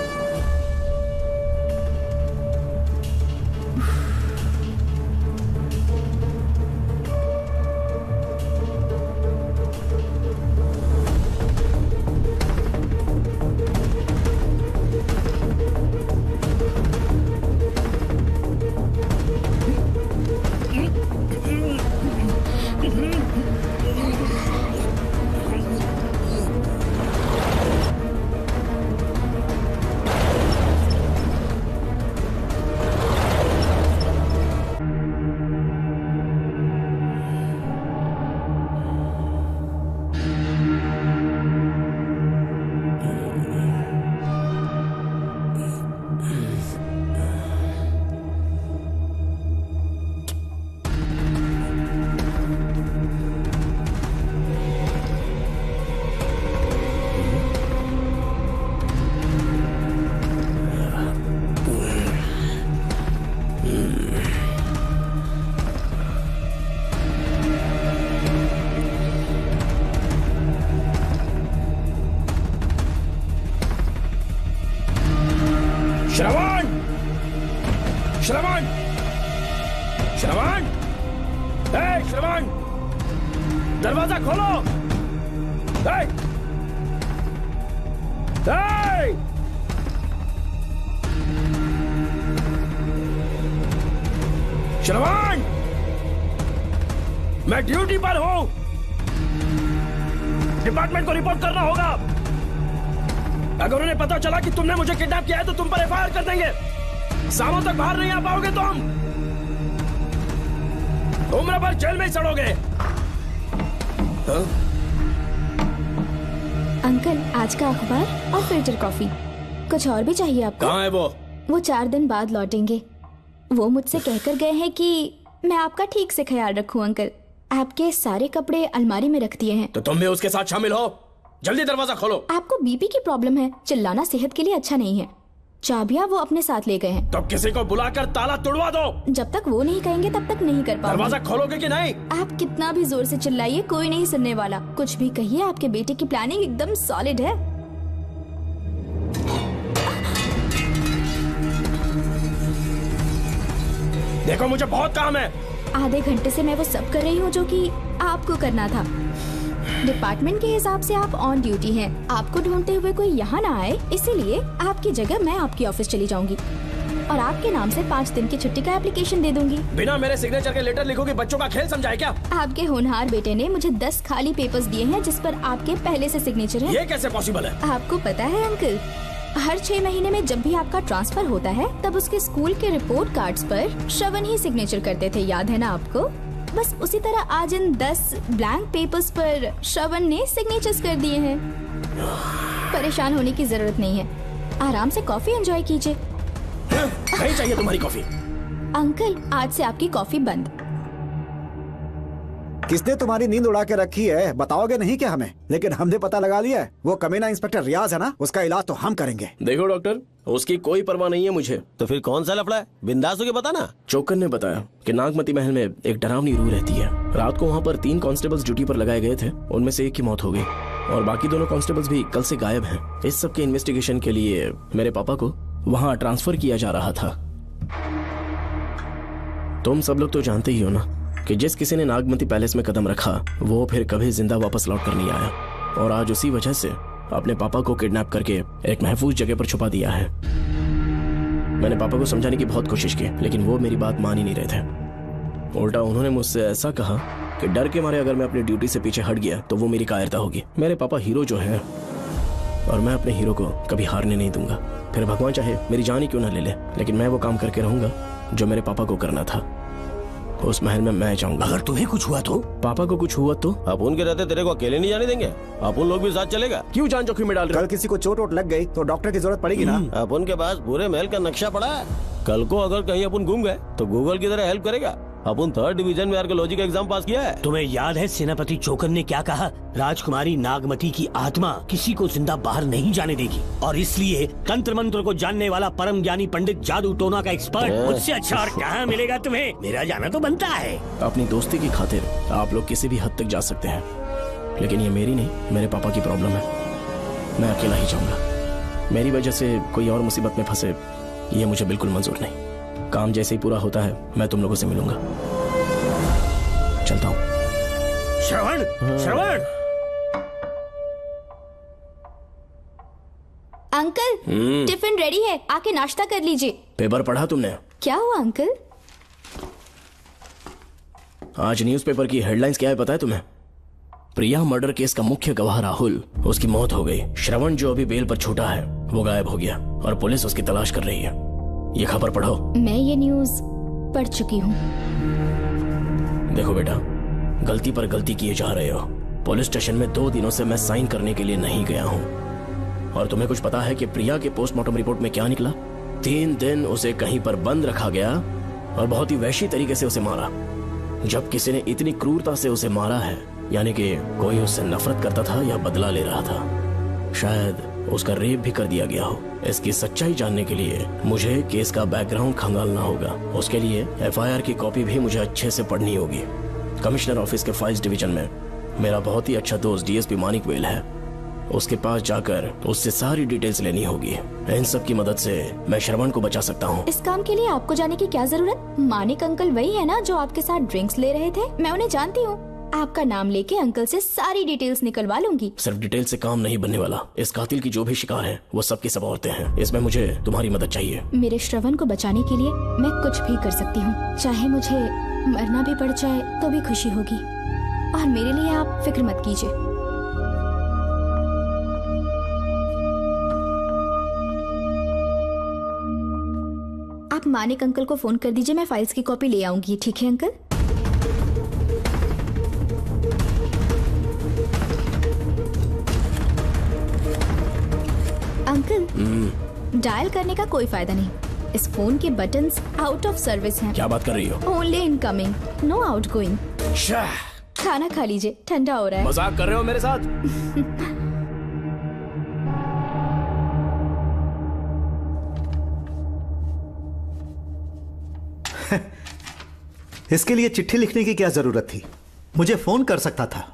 श्रवण! श्रवण! श्रवण! श्रवण! दरवाजा खोलो! श्रवण! मैं ड्यूटी पर हूं, डिपार्टमेंट को रिपोर्ट करना होगा। अगर उन्हें पता चला कि तुमने मुझे किडनैप किया है तो तुम पर एफआईआर कर देंगे। शामों तक बाहर नहीं आ पाओगे तुम, उम्र भर जेल में ही सड़ोगे। अंकल आज का अखबार और फिल्टर कॉफी, कुछ और भी चाहिए आपको? कहाँ है वो? वो 4 दिन बाद लौटेंगे। वो मुझसे कहकर गए हैं कि मैं आपका ठीक से ख्याल रखूं अंकल। आपके सारे कपड़े अलमारी में रख दिए हैं। तो तुम भी उसके साथ शामिल हो। जल्दी दरवाजा खोलो। आपको बीपी की प्रॉब्लम है, चिल्लाना सेहत के लिए अच्छा नहीं है। चाबियां वो अपने साथ ले गए हैं। तो किसी को बुलाकर ताला तोड़वा दो। जब तक वो नहीं कहेंगे तब तक नहीं कर पाऊंगा। दरवाजा खोलोगे कि नहीं? आप कितना भी जोर से चिल्लाइए कोई नहीं सुनने वाला। कुछ भी कहिए, आपके बेटे की प्लानिंग एकदम सॉलिड है। देखो मुझे बहुत काम है। आधे घंटे से मैं वो सब कर रही हूँ जो कि आपको करना था। डिपार्टमेंट के हिसाब से आप ऑन ड्यूटी हैं। आपको ढूंढते हुए कोई यहाँ ना आए, इसीलिए आपकी जगह मैं आपकी ऑफिस चली जाऊंगी और आपके नाम से 5 दिन की छुट्टी का एप्लीकेशन दे दूंगी। बिना मेरे सिग्नेचर के लेटर लिखोगे? बच्चों का खेल समझा है क्या? आपके होनहार बेटे ने मुझे 10 खाली पेपर्स दिए हैं जिस पर आपके पहले से सिग्नेचर है। ये कैसे पॉसिबल है? आपको पता है अंकल, हर 6 महीने में जब भी आपका ट्रांसफर होता है तब उसके स्कूल के रिपोर्ट कार्ड्स पर श्रवण ही सिग्नेचर करते थे, याद है ना आपको? बस उसी तरह आज इन 10 ब्लैंक पेपर्स पर श्रवण ने सिग्नेचर्स कर दिए हैं। परेशान होने की जरूरत नहीं है, आराम से कॉफी एंजॉय कीजिए। नहीं चाहिए तुम्हारी कॉफी। अंकल, आज से आपकी कॉफी बंद। किसने तुम्हारी नींद उड़ा के रखी है बताओगे नहीं क्या हमें? लेकिन हमने पता लगा लिया है, वो कमीना इंस्पेक्टर रियाज है ना, उसका इलाज तो हम करेंगे। देखो डॉक्टर, उसकी कोई परवाह नहीं है मुझे। तो फिर कौन सा लफड़ा है? बिंदास होके बता ना। चौकन ने बताया कि नागमती महल में एक डरावनी रूह रहती है। रात को वहाँ पर 3 कांस्टेबल्स ड्यूटी पर लगाए गए थे, उनमें से एक की मौत हो गई और बाकी दोनों कांस्टेबल्स भी कल से गायब हैं। इस सब के इन्वेस्टिगेशन के लिए मेरे पापा को वहाँ ट्रांसफर किया जा रहा था। तुम सब लोग तो जानते ही हो ना कि जिस किसी ने नागमती पैलेस में कदम रखा वो फिर कभी जिंदा वापस लौट कर नहीं आया, और आज उसी वजह से अपने पापा को किडनैप करके एक महफूज जगह पर छुपा दिया है। मैंने पापा को समझाने की बहुत कोशिश की, लेकिन वो मेरी बात मान ही नहीं रहे थे। उल्टा उन्होंने मुझसे ऐसा कहा कि डर के मारे अगर मैं अपनी ड्यूटी से पीछे हट गया तो वो मेरी कायरता होगी। मेरे पापा हीरो जो है, और मैं अपने हीरो को कभी हारने नहीं दूंगा। फिर भगवान चाहे मेरी जान ही क्यों ना ले ले, लेकिन मैं वो काम करके रहूंगा जो मेरे पापा को करना था। उस महल में मैं जाऊंगा। अगर तुम्हें कुछ हुआ तो? पापा को कुछ हुआ तो? अपुन के रहते तेरे को अकेले नहीं जाने देंगे, अपुन लोग भी साथ चलेगा। क्यों जान जोखिम में डाल रहे? कल किसी को चोट वोट लग गई तो डॉक्टर की जरूरत पड़ेगी ना। अपुन के पास पूरे महल का नक्शा पड़ा है। कल को अगर कहीं अपन घूम गए तो गूगल की तरह हेल्प करेगा। अपन 3rd डिवीजन में आर्कियोलॉजी का एग्जाम पास किया है। तुम्हें याद है सेनापति चोकन ने क्या कहा? राजकुमारी नागमती की आत्मा किसी को जिंदा बाहर नहीं जाने देगी, और इसलिए तंत्र मंत्र को जानने वाला परम ज्ञानी पंडित जादू टोना का एक्सपर्ट मुझसे अच्छा और कहाँ मिलेगा तुम्हें? मेरा जाना तो बनता है। अपनी दोस्ती की खातिर आप लोग किसी भी हद तक जा सकते हैं, लेकिन ये मेरी नहीं, मेरे पापा की प्रॉब्लम है। मैं अकेला ही जाऊंगा। मेरी वजह से कोई और मुसीबत में फंसे ये मुझे बिल्कुल मंजूर नहीं। काम जैसे ही पूरा होता है मैं तुम लोगों से मिलूंगा। चलता हूँ। श्रवण, श्रवण। अंकल, टिफिन रेडी है, आके नाश्ता कर लीजिए। पेपर पढ़ा तुमने? क्या हुआ अंकल? आज न्यूज़पेपर की हेडलाइंस क्या है पता है तुम्हें? प्रिया मर्डर केस का मुख्य गवाह राहुल, उसकी मौत हो गई। श्रवण जो अभी बेल पर छूटा है वो गायब हो गया और पुलिस उसकी तलाश कर रही है। ये खबर पढ़ो। मैं ये न्यूज़ पढ़ चुकी हूँ। देखो बेटा, गलती पर गलती किए जा रहे हो। पुलिस स्टेशन में 2 दिनों से मैं साइन करने के लिए नहीं गया हूँ। और तुम्हें कुछ पता है कि प्रिया के पोस्टमार्टम रिपोर्ट में क्या निकला? 3 दिन उसे कहीं पर बंद रखा गया और बहुत ही वैशी तरीके से उसे मारा। जब किसी ने इतनी क्रूरता से उसे मारा है, यानी कि कोई उससे नफरत करता था या बदला ले रहा था। शायद उसका रेप भी कर दिया गया हो। इसकी सच्चाई जानने के लिए मुझे केस का बैकग्राउंड खंगालना होगा। उसके लिए FIR की कॉपी भी मुझे अच्छे से पढ़नी होगी। कमिश्नर ऑफिस के फाइल्स डिवीजन में मेरा बहुत ही अच्छा दोस्त DSP मानिक वेल है। उसके पास जाकर उससे सारी डिटेल्स लेनी होगी। इन सब की मदद से मैं श्रवण को बचा सकता हूँ। इस काम के लिए आपको जाने की क्या जरूरत? मानिक अंकल वही है ना जो आपके साथ ड्रिंक्स ले रहे थे? मैं उन्हें जानती हूँ। आपका नाम लेके अंकल से सारी डिटेल्स निकलवा लूंगी। सिर्फ डिटेल से काम नहीं बनने वाला। इस कातिल की जो भी शिकार है वो सबकी सब औरतें हैं। इसमें मुझे तुम्हारी मदद चाहिए। मेरे श्रवण को बचाने के लिए मैं कुछ भी कर सकती हूँ। चाहे मुझे मरना भी पड़ जाए तो भी खुशी होगी। और मेरे लिए आप फिक्र मत कीजिए। आप मानिक अंकल को फोन कर दीजिए, मैं फाइल्स की कॉपी ले आऊंगी। ठीक है अंकल? अंकल, डायल करने का कोई फायदा नहीं। इस फोन के बटन्स आउट ऑफ सर्विस हैं। क्या बात कर रही हो? Only incoming, no outgoing. खाना खा लीजिए, ठंडा हो रहा है। मजाक कर रहे हो मेरे साथ? इसके लिए चिट्ठी लिखने की क्या जरूरत थी? मुझे फोन कर सकता था।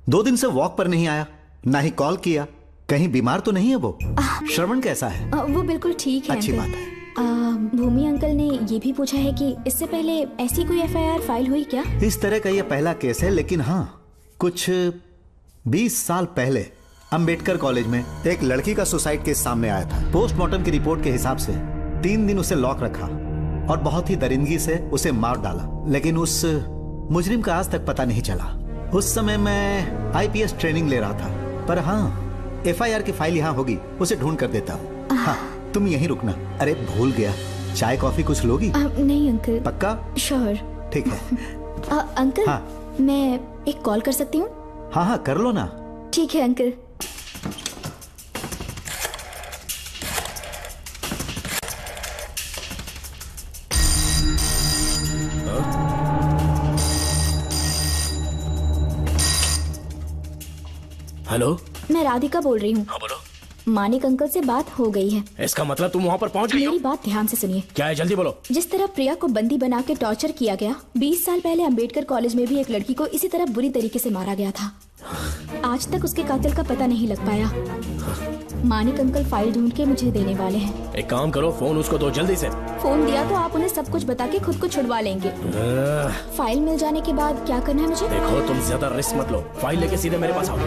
2 दिन से वॉक पर नहीं आया, ना ही कॉल किया। कहीं बीमार तो नहीं है वो? श्रवण कैसा है? वो बिल्कुल ठीक है। अच्छी बात है। भूमि अंकल ने ये भी पूछा है कि इससे पहले ऐसी कोई FIR फाइल हुई क्या? इस तरह का ये पहला केस है, लेकिन हाँ, कुछ 20 साल पहले अंबेडकर कॉलेज में एक लड़की का सुसाइड केस सामने आया था। पोस्टमार्टम की रिपोर्ट के हिसाब से 3 दिन उसे लॉक रखा और बहुत ही दरिंदगी से उसे मार डाला, लेकिन उस मुजरिम का आज तक पता नहीं चला। उस समय मैं IPS ट्रेनिंग ले रहा था, पर हाँ, FIR की फाइल यहाँ होगी, उसे ढूंढ कर देता हूँ। हाँ, तुम यहीं रुकना। अरे भूल गया, चाय कॉफी कुछ लोगी? नहीं अंकल। पक्का? श्योर। ठीक है। अंकल, हाँ। मैं एक कॉल कर सकती हूँ? हाँ हाँ कर लो ना। ठीक है अंकल। हेलो, मैं राधिका बोल रही हूँ। हाँ बोलो। मानिक अंकल से बात हो गई है। इसका मतलब तुम वहाँ पर पहुँच गई हो? मेरी बात ध्यान से सुनिए। क्या है, जल्दी बोलो। जिस तरह प्रिया को बंदी बना के टॉर्चर किया गया, 20 साल पहले अंबेडकर कॉलेज में भी एक लड़की को इसी तरह बुरी तरीके से मारा गया था। आज तक उसके कातिल का पता नहीं लग पाया। मानिक अंकल फाइल ढूंढ के मुझे देने वाले हैं। एक काम करो, फोन उसको दो जल्दी से। फोन दिया तो आप उन्हें सब कुछ बता के खुद को छुड़वा लेंगे। फाइल मिल जाने के बाद क्या करना है मुझे? देखो, तुम ज्यादा रिस्क मत लो, फाइल लेके सीधे मेरे पास आओ।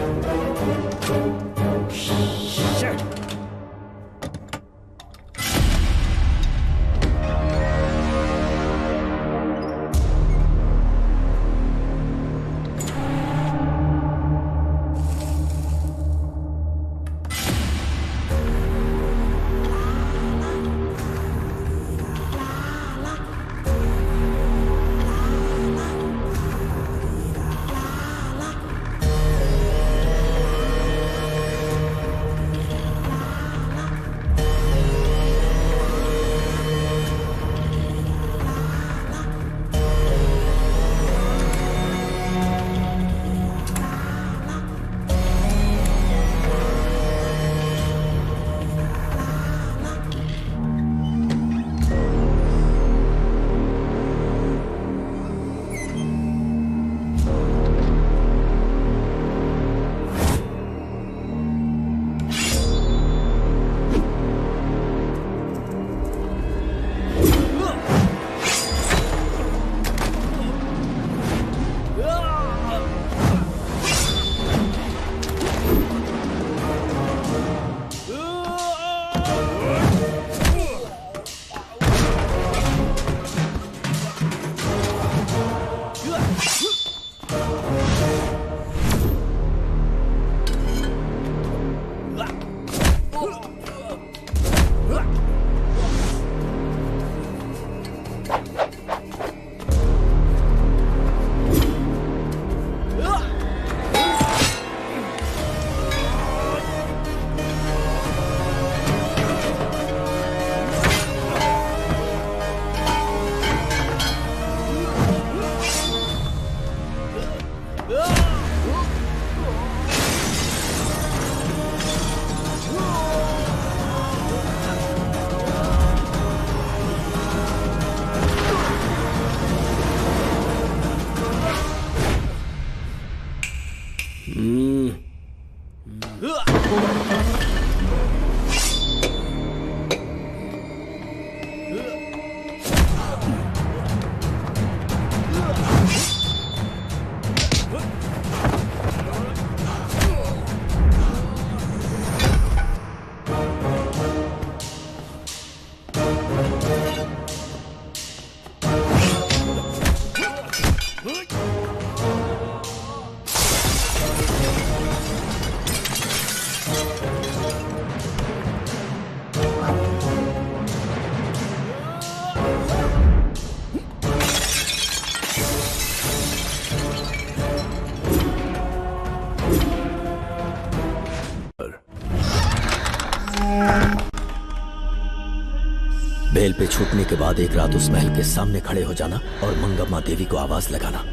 बेल पे छूटने के बाद एक रात उस महल के सामने खड़े हो जाना और मंगम्मा देवी को आवाज लगाना।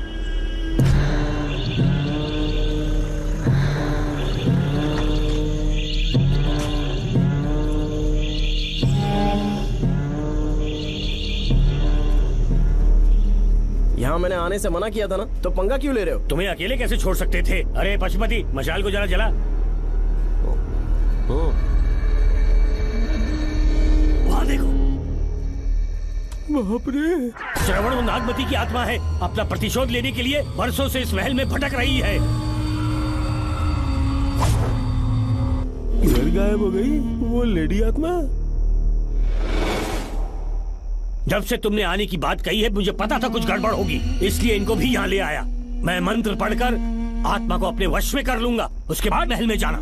यहाँ मैंने आने से मना किया था ना, तो पंगा क्यों ले रहे हो? तुम्हें अकेले कैसे छोड़ सकते थे? अरे पशुपति, मशाल को जरा जला। वहाँ देखो, बाप रे। श्रवण वो नागमती की आत्मा है, अपना प्रतिशोध लेने के लिए वर्षों से इस महल में भटक रही है। घर गायब हो गई वो लेडी आत्मा। जब से तुमने आने की बात कही है, मुझे पता था कुछ गड़बड़ होगी, इसलिए इनको भी यहाँ ले आया। मैं मंत्र पढ़कर आत्मा को अपने वश में कर लूंगा, उसके बाद महल में जाना।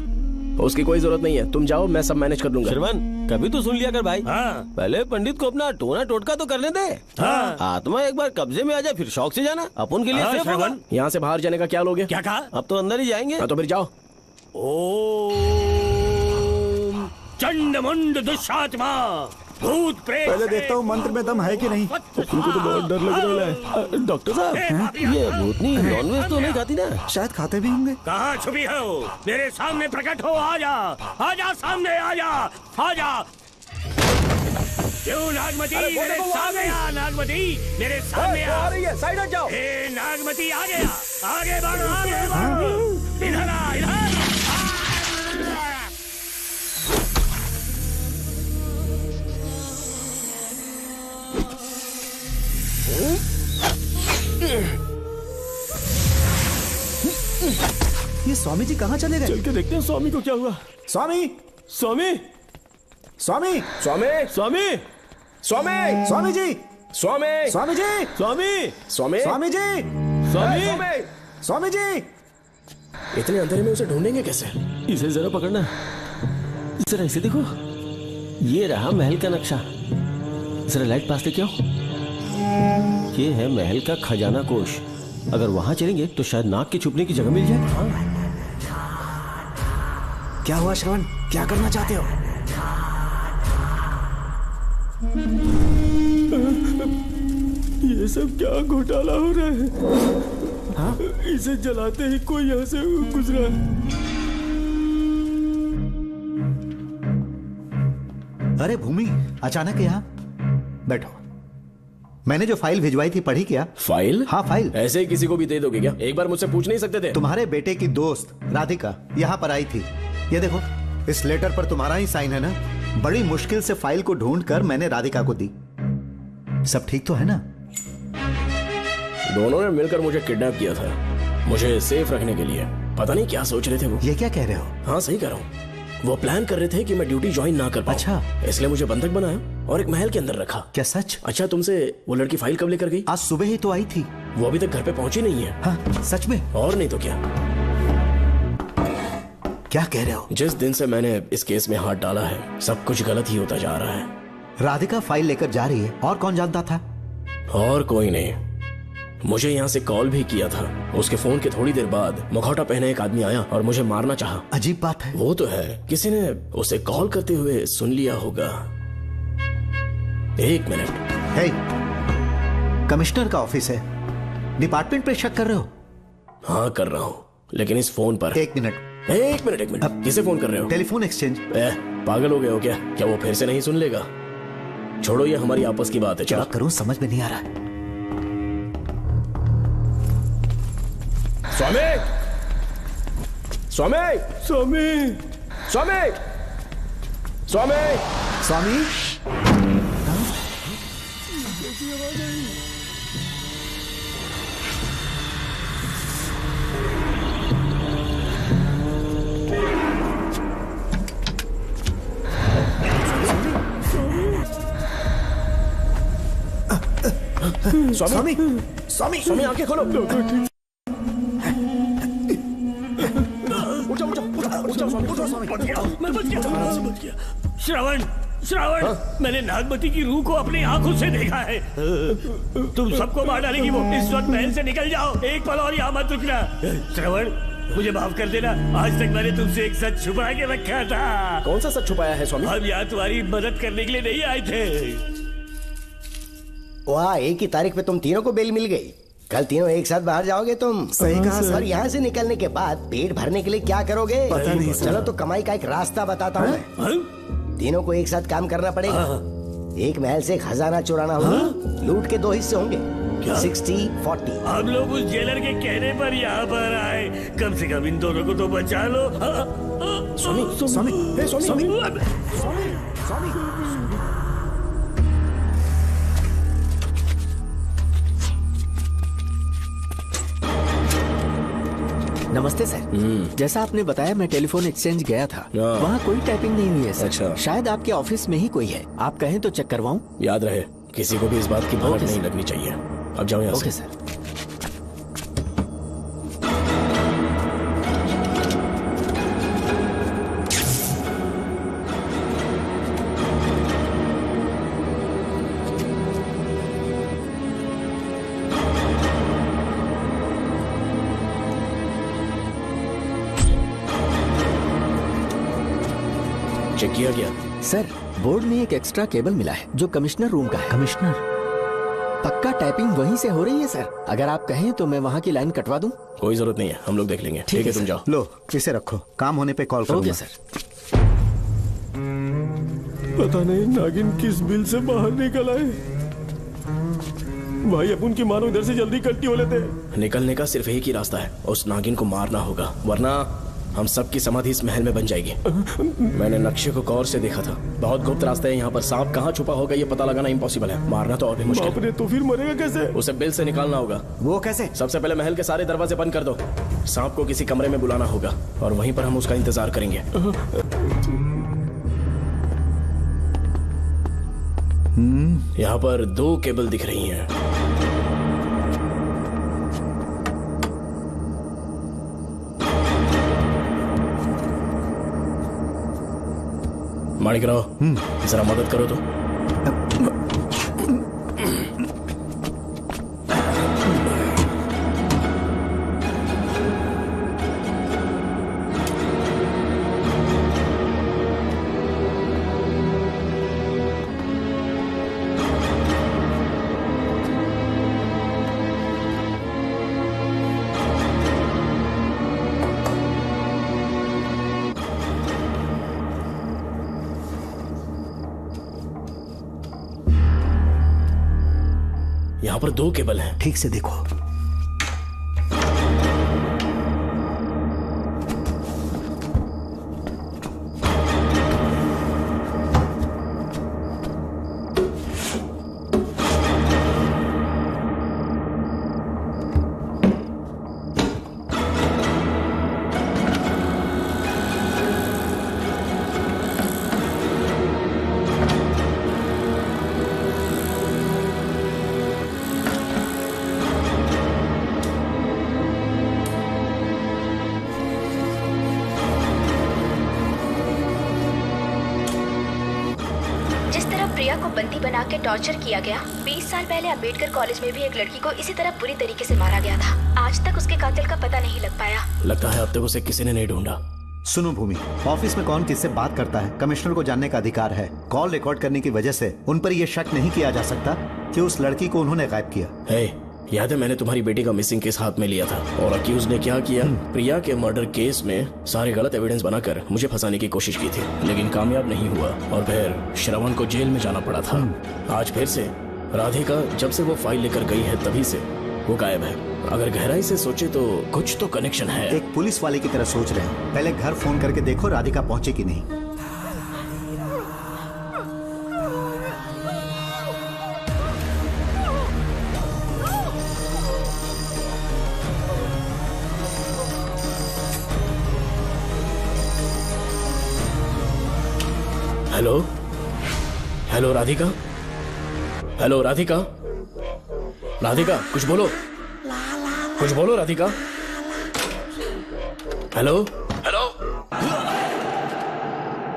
उसकी कोई जरूरत नहीं है, तुम जाओ, मैं सब मैनेज कर लूंगा। श्रवण, कभी तो सुन लिया कर भाई। हाँ। पहले पंडित को अपना टोना टोटका तो करने दे। हाँ। आत्मा एक बार कब्जे में आ जाए फिर शौक से जाना, अपन के लिए हाँ, सेफ होगा। श्रवण। यहाँ से बाहर जाने का क्या लोगे? क्या कहा? अब तो अंदर ही जाएंगे। हाँ, तो फिर जाओ। ओम चंडमुंड दुष्टात्मा भूत प्रेत। पहले देखता हूँ मंत्र में दम है कि नहीं। उनको तो बहुत डर लग रहा है। डॉक्टर साहब, ये भूतनी नॉनवेज तो नहीं खाती ना? शायद खाते भी होंगे। कहाँ छुपी हो? मेरे सामने प्रकट हो, आजा, आजा सामने, आजा, आजा। क्यों नागमती मेरे सामने आ, नागमती मेरे सामने आ। आ रही है, साइड हट जाओ। ए नागमती आ गया, आगे बढ़, आगे बढ़, इधर आ, इधर। ये स्वामी जी कहाँ चले गए? चल के देखते हैं स्वामी को क्या हुआ। स्वामी, स्वामी, स्वामी, स्वामी, स्वामी, स्वामी, स्वामी जी, स्वामी, स्वामी जी, स्वामी, स्वामी, स्वामी जी, स्वामी, स्वामी जी। इतने अंधेरे में उसे ढूंढेंगे कैसे? इसे जरा पकड़ना, जरा इसे देखो, ये रहा महल का नक्शा। जरा लाइट पास लेके आओ। ये है महल का खजाना कोष। अगर वहां चलेंगे तो शायद नाग के छुपने की जगह मिल जाए। क्या हुआ श्रवण, क्या करना चाहते हो? ये सब क्या घोटाला हो रहा है? हाँ? इसे जलाते ही कोई यहाँ से गुजरा। अरे भूमि, अचानक यहाँ? बैठो। मैंने जो फाइल भिजवाई थी पढ़ी क्या? फाइल? हाँ फाइल। ऐसे ही किसी को भी दे दोगे क्या? एक बार मुझसे पूछ नहीं सकते थे? तुम्हारे बेटे की दोस्त राधिका यहाँ पर आई थी। ये देखो, इस लेटर पर तुम्हारा ही साइन है ना? बड़ी मुश्किल से फाइल को ढूंढकर मैंने राधिका को दी। सब ठीक तो है ना? दोनों ने मिलकर मुझे किडनैप किया था, मुझे सेफ रखने के लिए। पता नहीं क्या सोच रहे थे वो। ये क्या कह रहे हो? हाँ सही कह रहा हूँ। वो प्लान कर रहे थे कि मैं ड्यूटी ज्वाइन ना कर पाऊं। अच्छा। इसलिए मुझे बंधक बनाया और एक महल के अंदर रखा। क्या सच? अच्छा, तुमसे वो लड़की फाइल कब लेकर गई? आज सुबह ही तो आई थी। वो अभी तक घर पे पहुंची नहीं है। हाँ सच में? और नहीं तो क्या। क्या कह रहे हो? जिस दिन से मैंने इस केस में हाथ डाला है, सब कुछ गलत ही होता जा रहा है। राधिका फाइल लेकर जा रही है, और कौन जानता था? और कोई नहीं। मुझे यहाँ से कॉल भी किया था। उसके फोन के थोड़ी देर बाद मुखौटा पहने एक आदमी आया और मुझे मारना चाहा। अजीब बात है। वो तो है, किसी ने उसे कॉल करते हुए सुन लिया होगा। एक मिनट। हे, कमिश्नर का ऑफिस है, डिपार्टमेंट पे शक कर रहे हो? हाँ कर रहा हूँ, लेकिन इस फोन पर। एक मिनट। किसे फोन कर रहे हो? Telephone exchange. पागल हो गए हो क्या? क्या वो फिर से नहीं सुन लेगा? छोड़ो, ये हमारी आपस की बात है। क्या करूं समझ में नहीं आ रहा है। स्वामी, स्वामी, स्वामी, स्वामी, स्वामी, स्वामी। स्वामी, स्वामी, स्वामी, आंखें खोलो। श्रवण, श्रवण, मैंने नागमती की रूह को अपनी आंखों से देखा है। तुम सबको मार डालेगी वो। इस वक्त महल से निकल जाओ, एक पल और यहाँ मत रुकना। श्रवण, मुझे माफ कर देना, आज तक मैंने तुमसे एक सच छुपा के रखा था। कौन सा सच छुपाया है स्वामी? हम यहाँ तुम्हारी मदद करने के लिए नहीं आए थे। वाह, एक ही तारीख पे तुम तीनों को बेल मिल गई। कल तीनों एक साथ बाहर जाओगे तुम? सही कहा सर। और यहाँ से निकलने के बाद पेट भरने के लिए क्या करोगे? पता नहीं सर। चलो तो कमाई का एक रास्ता बताता हूँ मैं। तीनों को एक साथ काम करना पड़ेगा। एक महल से खजाना चुराना होगा। लूट के 2 हिस्से होंगे, 60-40। हम लोग उस जेलर के कहने पर यहाँ पर आए। कम से कम इन दोनों को तो बचा लो। स्वामी, स्वामी, स्वामी, स्वामी। नमस्ते सर। जैसा आपने बताया, मैं टेलीफोन एक्सचेंज गया था। वहाँ कोई टाइपिंग नहीं हुई है सर। अच्छा। शायद आपके ऑफिस में ही कोई है। आप कहें तो चेक करवाऊं? याद रहे, किसी को भी इस बात की भनक नहीं लगनी चाहिए। अब जाओ यहाँ से। Okay sir. चेक किया गया? सर, बोर्ड में एक एक्स्ट्रा केबल मिला है जो कमिश्नर रूम का है। कमिश्नर? पक्का टाइपिंग वहीं से हो रही है सर। अगर आप कहें तो मैं वहाँ की लाइन कटवा दूं। कोई जरूरत नहीं है, हम लोग देख लेंगे। ठीक है, तुम जाओ। लो इसे रखो, काम होने पे कॉल करूंगा। Okay sir. पता नहीं नागिन किस बिल से बाहर निकल आए। भाई अपन की मानो इधर से जल्दी कट्टी हो लेते। निकलने का सिर्फ एक ही रास्ता है, उस नागिन को मारना होगा, वरना हम सबकी समाधि इस महल में बन जाएगी। मैंने नक्शे को गौर से देखा था, बहुत गुप्त रास्ता है यहाँ पर। सांप कहाँ छुपा होगा ये पता लगाना इम्पॉसिबल है, मारना तो और भी मुश्किल। बाप रे, तो फिर मरेगा कैसे? उसे बिल से निकालना होगा। वो कैसे? सबसे पहले महल के सारे दरवाजे बंद कर दो, सांप को किसी कमरे में बुलाना होगा और वहीं पर हम उसका इंतजार करेंगे। यहाँ पर 2 केबल दिख रही हैं। माणिकराव, जरा मदद करो तो। यहाँ पर 2 केबल हैं। ठीक से देखो। प्रिया को बंदी बना के टॉर्चर किया गया, 20 साल पहले अम्बेडकर कॉलेज में भी एक लड़की को इसी तरह बुरी तरीके से मारा गया था। आज तक उसके कातिल का पता नहीं लग पाया। लगता है अब तक उसे किसी ने नहीं ढूंढा। सुनो भूमि, ऑफिस में कौन किससे बात करता है कमिश्नर को जानने का अधिकार है। कॉल रिकॉर्ड करने की वजह से उन पर यह शक नहीं किया जा सकता कि उस लड़की को उन्होंने गायब किया। याद है मैंने तुम्हारी बेटी का मिसिंग केस हाथ में लिया था और अक्यूज ने क्या किया, प्रिया के मर्डर केस में सारे गलत एविडेंस बनाकर मुझे फंसाने की कोशिश की थी, लेकिन कामयाब नहीं हुआ और फिर श्रवण को जेल में जाना पड़ा था। आज फिर से राधिका जब से वो फाइल लेकर गई है तभी से वो गायब है। अगर गहराई से सोचे तो कुछ तो कनेक्शन है। एक पुलिस वाले की तरह सोच रहे हैं। पहले घर फोन करके देखो राधिका पहुंचे कि नहीं। Hello hello Radhika, hello Radhika, Radhika कुछ बोलो, कुछ बोलो राधिका। हेलो हेलो,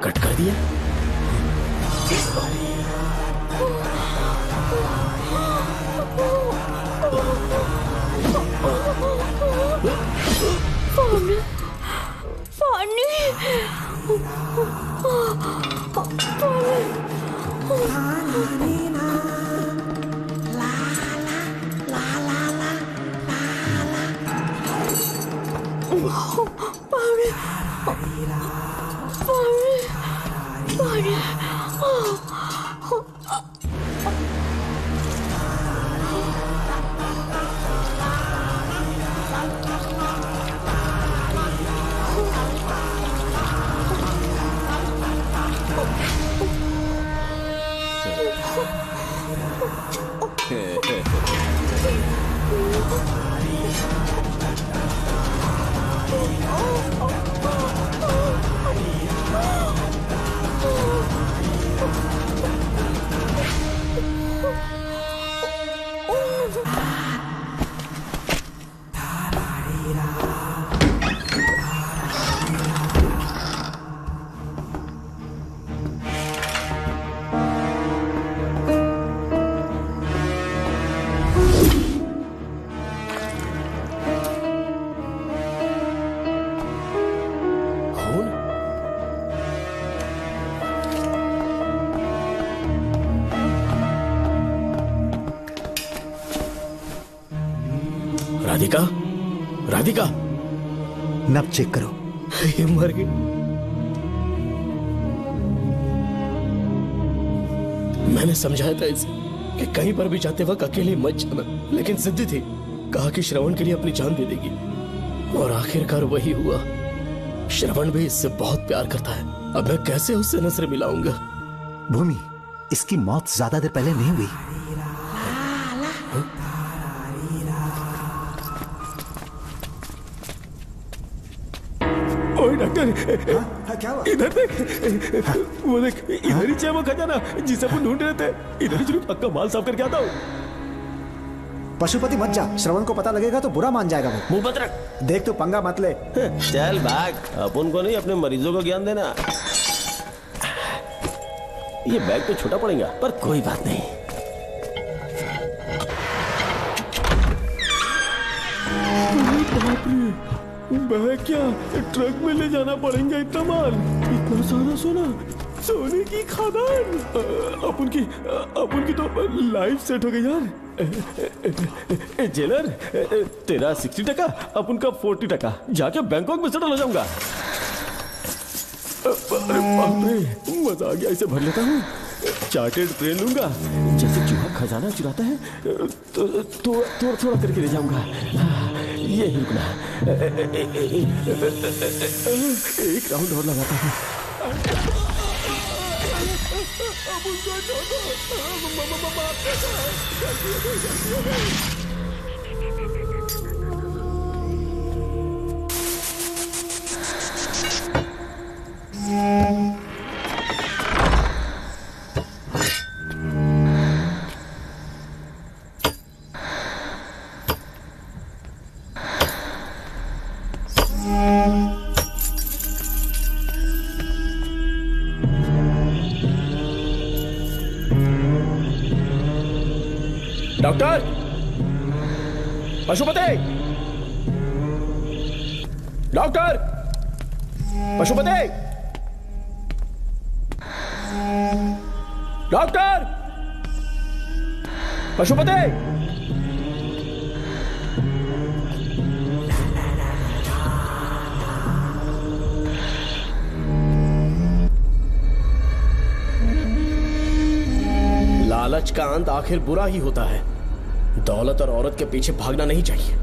कट कर दिया। राधिका, राधिका, नब चेक करो। ये मर गई। मैंने समझाया था इसे कि कहीं पर भी जाते वक्त अकेले मत जाना, लेकिन जिद्दी थी। कहा कि श्रवण के लिए अपनी जान दे देगी, और आखिरकार वही हुआ। श्रवण भी इससे बहुत प्यार करता है। अब मैं कैसे उससे नजर मिलाऊंगा? भूमि, इसकी मौत ज्यादा देर पहले नहीं हुई। ओए डॉक्टर, क्या हुआ? इधर देख, वो देख, इधर ही है वो खजाना जिसे अपन ढूंढ रहे थे। इधर ही चलो, पक्का माल साफ करके आता हूँ। पशुपति मत जा, श्रवण को पता लगेगा तो बुरा मान जाएगा वो। मुंह मत रख। देख तू पंगा मत ले। चल भाग, अपन को नहीं अपने मरीजों को ज्ञान देना। ये बैग तो छोटा पड़ेगा, पर कोई बात नहीं। बाप रे, बैग क्या ट्रक में ले जाना पड़ेगा इतना माल, इतना सारा सोना, सोने की खदान। अपन की तो लाइफ सेट हो गई यार। जेलर, तेरा 60%, अपन का 40%। जाके बैंकॉक में सेटल हो जाऊंगा। अरे बाप रे, मजा आ गया। इसे भर लेता हूँ, चार्टेड ट्रेन लूंगा। जैसे चूहा खजाना चुराता है तो थोड़ा थोड़ा करके ले जाऊंगा। ये ही रुकना, एक राउंड और लगाता हूँ। Doctor, Pashupati, doctor, Pashupati, doctor, Pashupati. लालच का अंत आखिर बुरा ही होता है। दौलत और औरत के पीछे भागना नहीं चाहिए।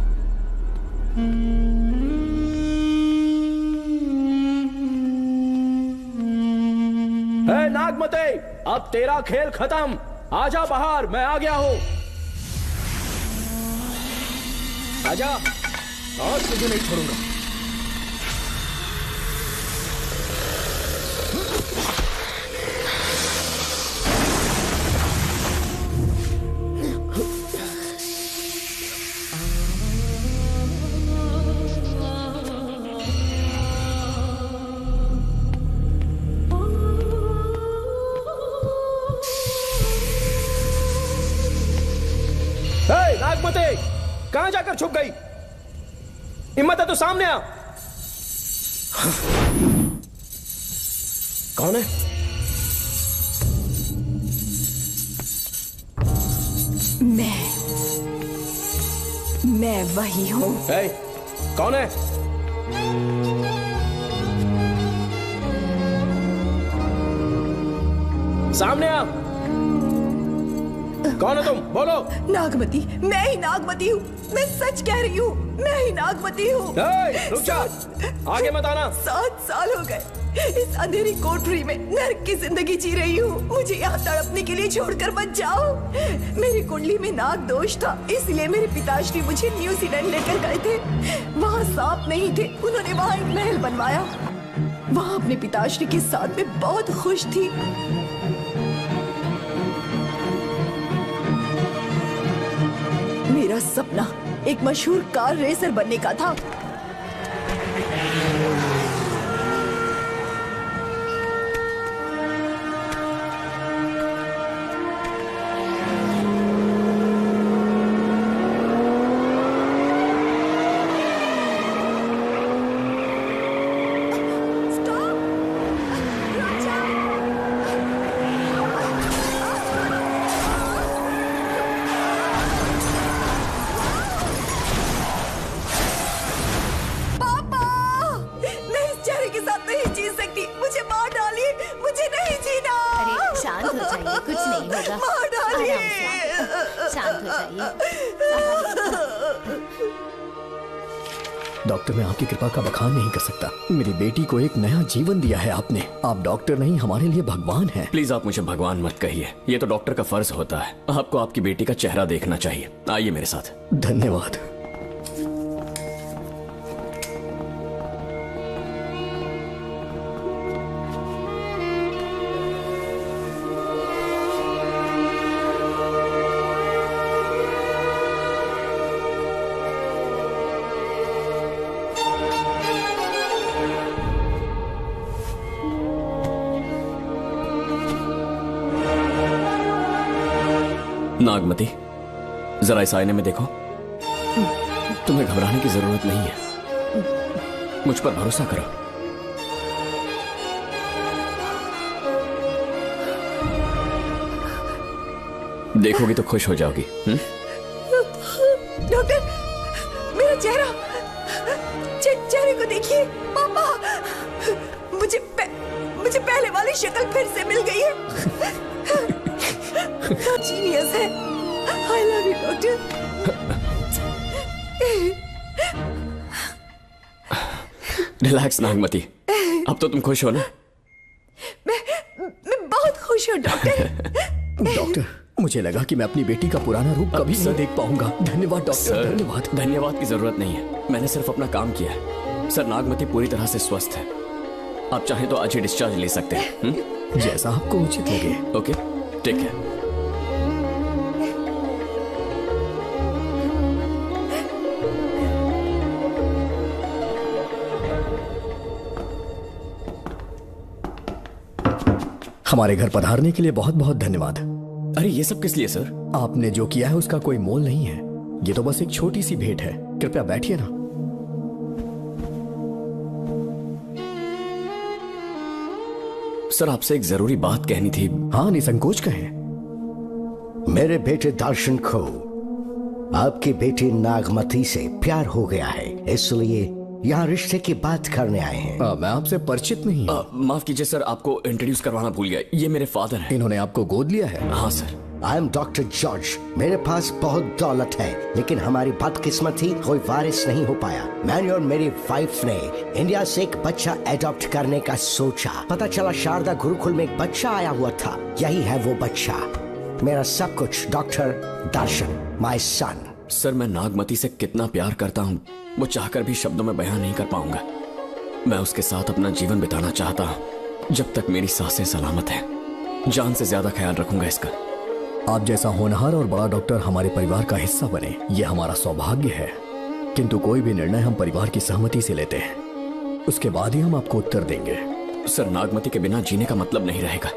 हे नागमते, अब तेरा खेल खत्म। आजा बाहर, मैं आ गया हूं। आजा, आज तुझे नहीं छोड़ूंगा। नागमते, कहां जाकर छुप गई? हिम्मत है तो सामने आ। कौन है? मैं वही हूँ। कौन है? सामने आ। कौन है तुम? बोलो। नागमती, मैं ही नागमती हूँ। मैं सच कह रही हूँ, मैं ही नागमती हूँ। रुक जा, आगे मत आना। 7 साल हो गए इस अंधेरी कोठरी में नर्क की जिंदगी जी रही हूँ। मुझे यहाँ तड़पने के लिए छोड़कर मत जाओ। मेरी कुंडली में नाग दोष था, इसलिए मेरे पिताश्री मुझे न्यूजीलैंड लेकर गए थे। वहाँ सांप नहीं थे, उन्होंने वहाँ एक महल बनवाया। वहाँ अपने पिताश्री के साथ में बहुत खुश थी। मेरा सपना एक मशहूर कार रेसर बनने का था। डॉक्टर, मैं आपकी कृपा का बखान नहीं कर सकता। मेरी बेटी को एक नया जीवन दिया है आपने। आप डॉक्टर नहीं, हमारे लिए भगवान हैं। प्लीज आप मुझे भगवान मत कहिए, ये तो डॉक्टर का फर्ज होता है। आपको आपकी बेटी का चेहरा देखना चाहिए। आइए मेरे साथ। धन्यवाद। नागमती, जरा इस आईने में देखो। तुम्हें घबराने की जरूरत नहीं है, मुझ पर भरोसा करो। देखोगी तो खुश हो जाओगी। डॉक्टर, मेरा चेहरा, चेहरे को देखिए। पापा, मुझे पहले वाली शक्ल फिर से मिल गई है। जीनियस है। I love you, doctor. Relax Nagmati, अब तो तुम खुश हो ना? मैं बहुत खुश हूँ डॉक्टर। डॉक्टर, मुझे लगा कि मैं अपनी बेटी का पुराना रूप कभी नहीं देख पाऊंगा। धन्यवाद डॉक्टर, धन्यवाद। धन्यवाद की जरूरत नहीं है, मैंने सिर्फ अपना काम किया है। सर, नागमती पूरी तरह से स्वस्थ है। आप चाहें तो आज ही डिस्चार्ज ले सकते हैं। जैसा आपको उचित लगे। Okay, take care. हमारे घर पधारने के लिए बहुत बहुत धन्यवाद। अरे ये सब किस लिए सर? आपने जो किया है उसका कोई मोल नहीं है। ये तो बस एक छोटी सी भेंट है। कृपया बैठिए ना। सर, आपसे एक जरूरी बात कहनी थी। हाँ, निसंकोच कहें। मेरे बेटे दर्शन को आपकी बेटी नागमती से प्यार हो गया है, इसलिए यहाँ रिश्ते की बात करने आए हैं। मैं आपसे परिचित नहीं हूँ। माफ कीजिए सर, आपको इंट्रोड्यूस करवाना भूल गया। ये मेरे फादर हैं। इन्होंने आपको गोद लिया है? हाँ sir. I am doctor George. मेरे पास बहुत दौलत है, लेकिन हमारी बदकिस्मती कोई वारिस नहीं हो पाया। मैंने और मेरी वाइफ ने इंडिया से एक बच्चा एडॉप्ट करने का सोचा। पता चला शारदा गुरुकुल में एक बच्चा आया हुआ था। यही है वो बच्चा, मेरा सब कुछ, doctor Darshan, my son. Sir, मैं नागमती से कितना प्यार करता हूँ वो चाहकर भी शब्दों में बयान नहीं कर पाऊंगा। मैं उसके साथ अपना जीवन बिताना चाहता हूँ जब तक मेरी सांसें सलामत हैं। जान से ज्यादा ख्याल रखूंगा इसका। आप जैसा होनहार और बड़ा डॉक्टर हमारे परिवार का हिस्सा बने, ये हमारा सौभाग्य है। किंतु कोई भी निर्णय हम परिवार की सहमति से लेते हैं, उसके बाद ही हम आपको उत्तर देंगे। सर, नागमती के बिना जीने का मतलब नहीं रहेगा।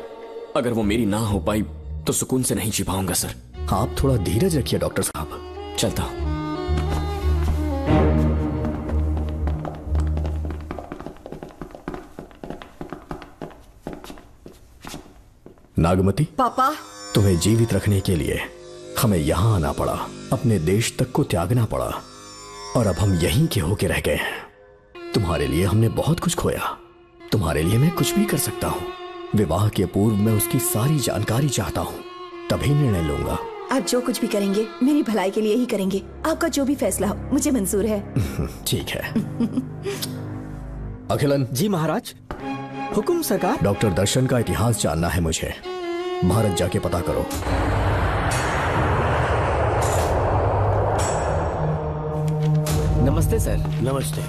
अगर वो मेरी ना हो पाई तो सुकून से नहीं जी पाऊंगा सर। आप थोड़ा धीरज रखिए डॉक्टर साहब। चलता हूं। नागमती, पापा, तुम्हें जीवित रखने के लिए हमें यहाँ आना पड़ा, अपने देश तक को त्यागना पड़ा, और अब हम यहीं के होके रह गए हैं। तुम्हारे लिए हमने बहुत कुछ खोया, तुम्हारे लिए मैं कुछ भी कर सकता हूँ। विवाह के पूर्व मैं उसकी सारी जानकारी चाहता हूँ, तभी निर्णय लूंगा। आप जो कुछ भी करेंगे मेरी भलाई के लिए ही करेंगे। आपका जो भी फैसला हो मुझे मंजूर है। ठीक है। अखिलन। जी महाराज। हुकुम सरकार। डॉक्टर दर्शन का इतिहास जानना है मुझे। भारत जाके पता करो। नमस्ते सर। नमस्ते,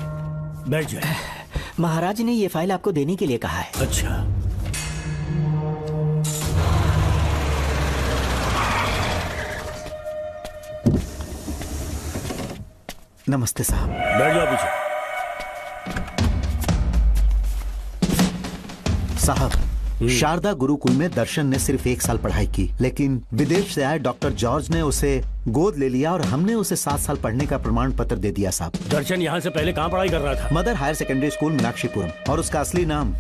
बैठ जाए। महाराज ने ये फाइल आपको देने के लिए कहा है। अच्छा। नमस्ते साहब। बैठ जाओ पीछे। साहब, शारदा गुरुकुल में दर्शन ने सिर्फ 1 साल पढ़ाई की, लेकिन विदेश से आए डॉक्टर जॉर्ज ने उसे गोद ले लिया और हमने उसे 7 साल पढ़ने का प्रमाण पत्र दे दिया साहब। दर्शन यहाँ से पहले कहाँ पढ़ाई कर रहा था? Mother higher secondary school Meenakshipuram, और उसका असली नाम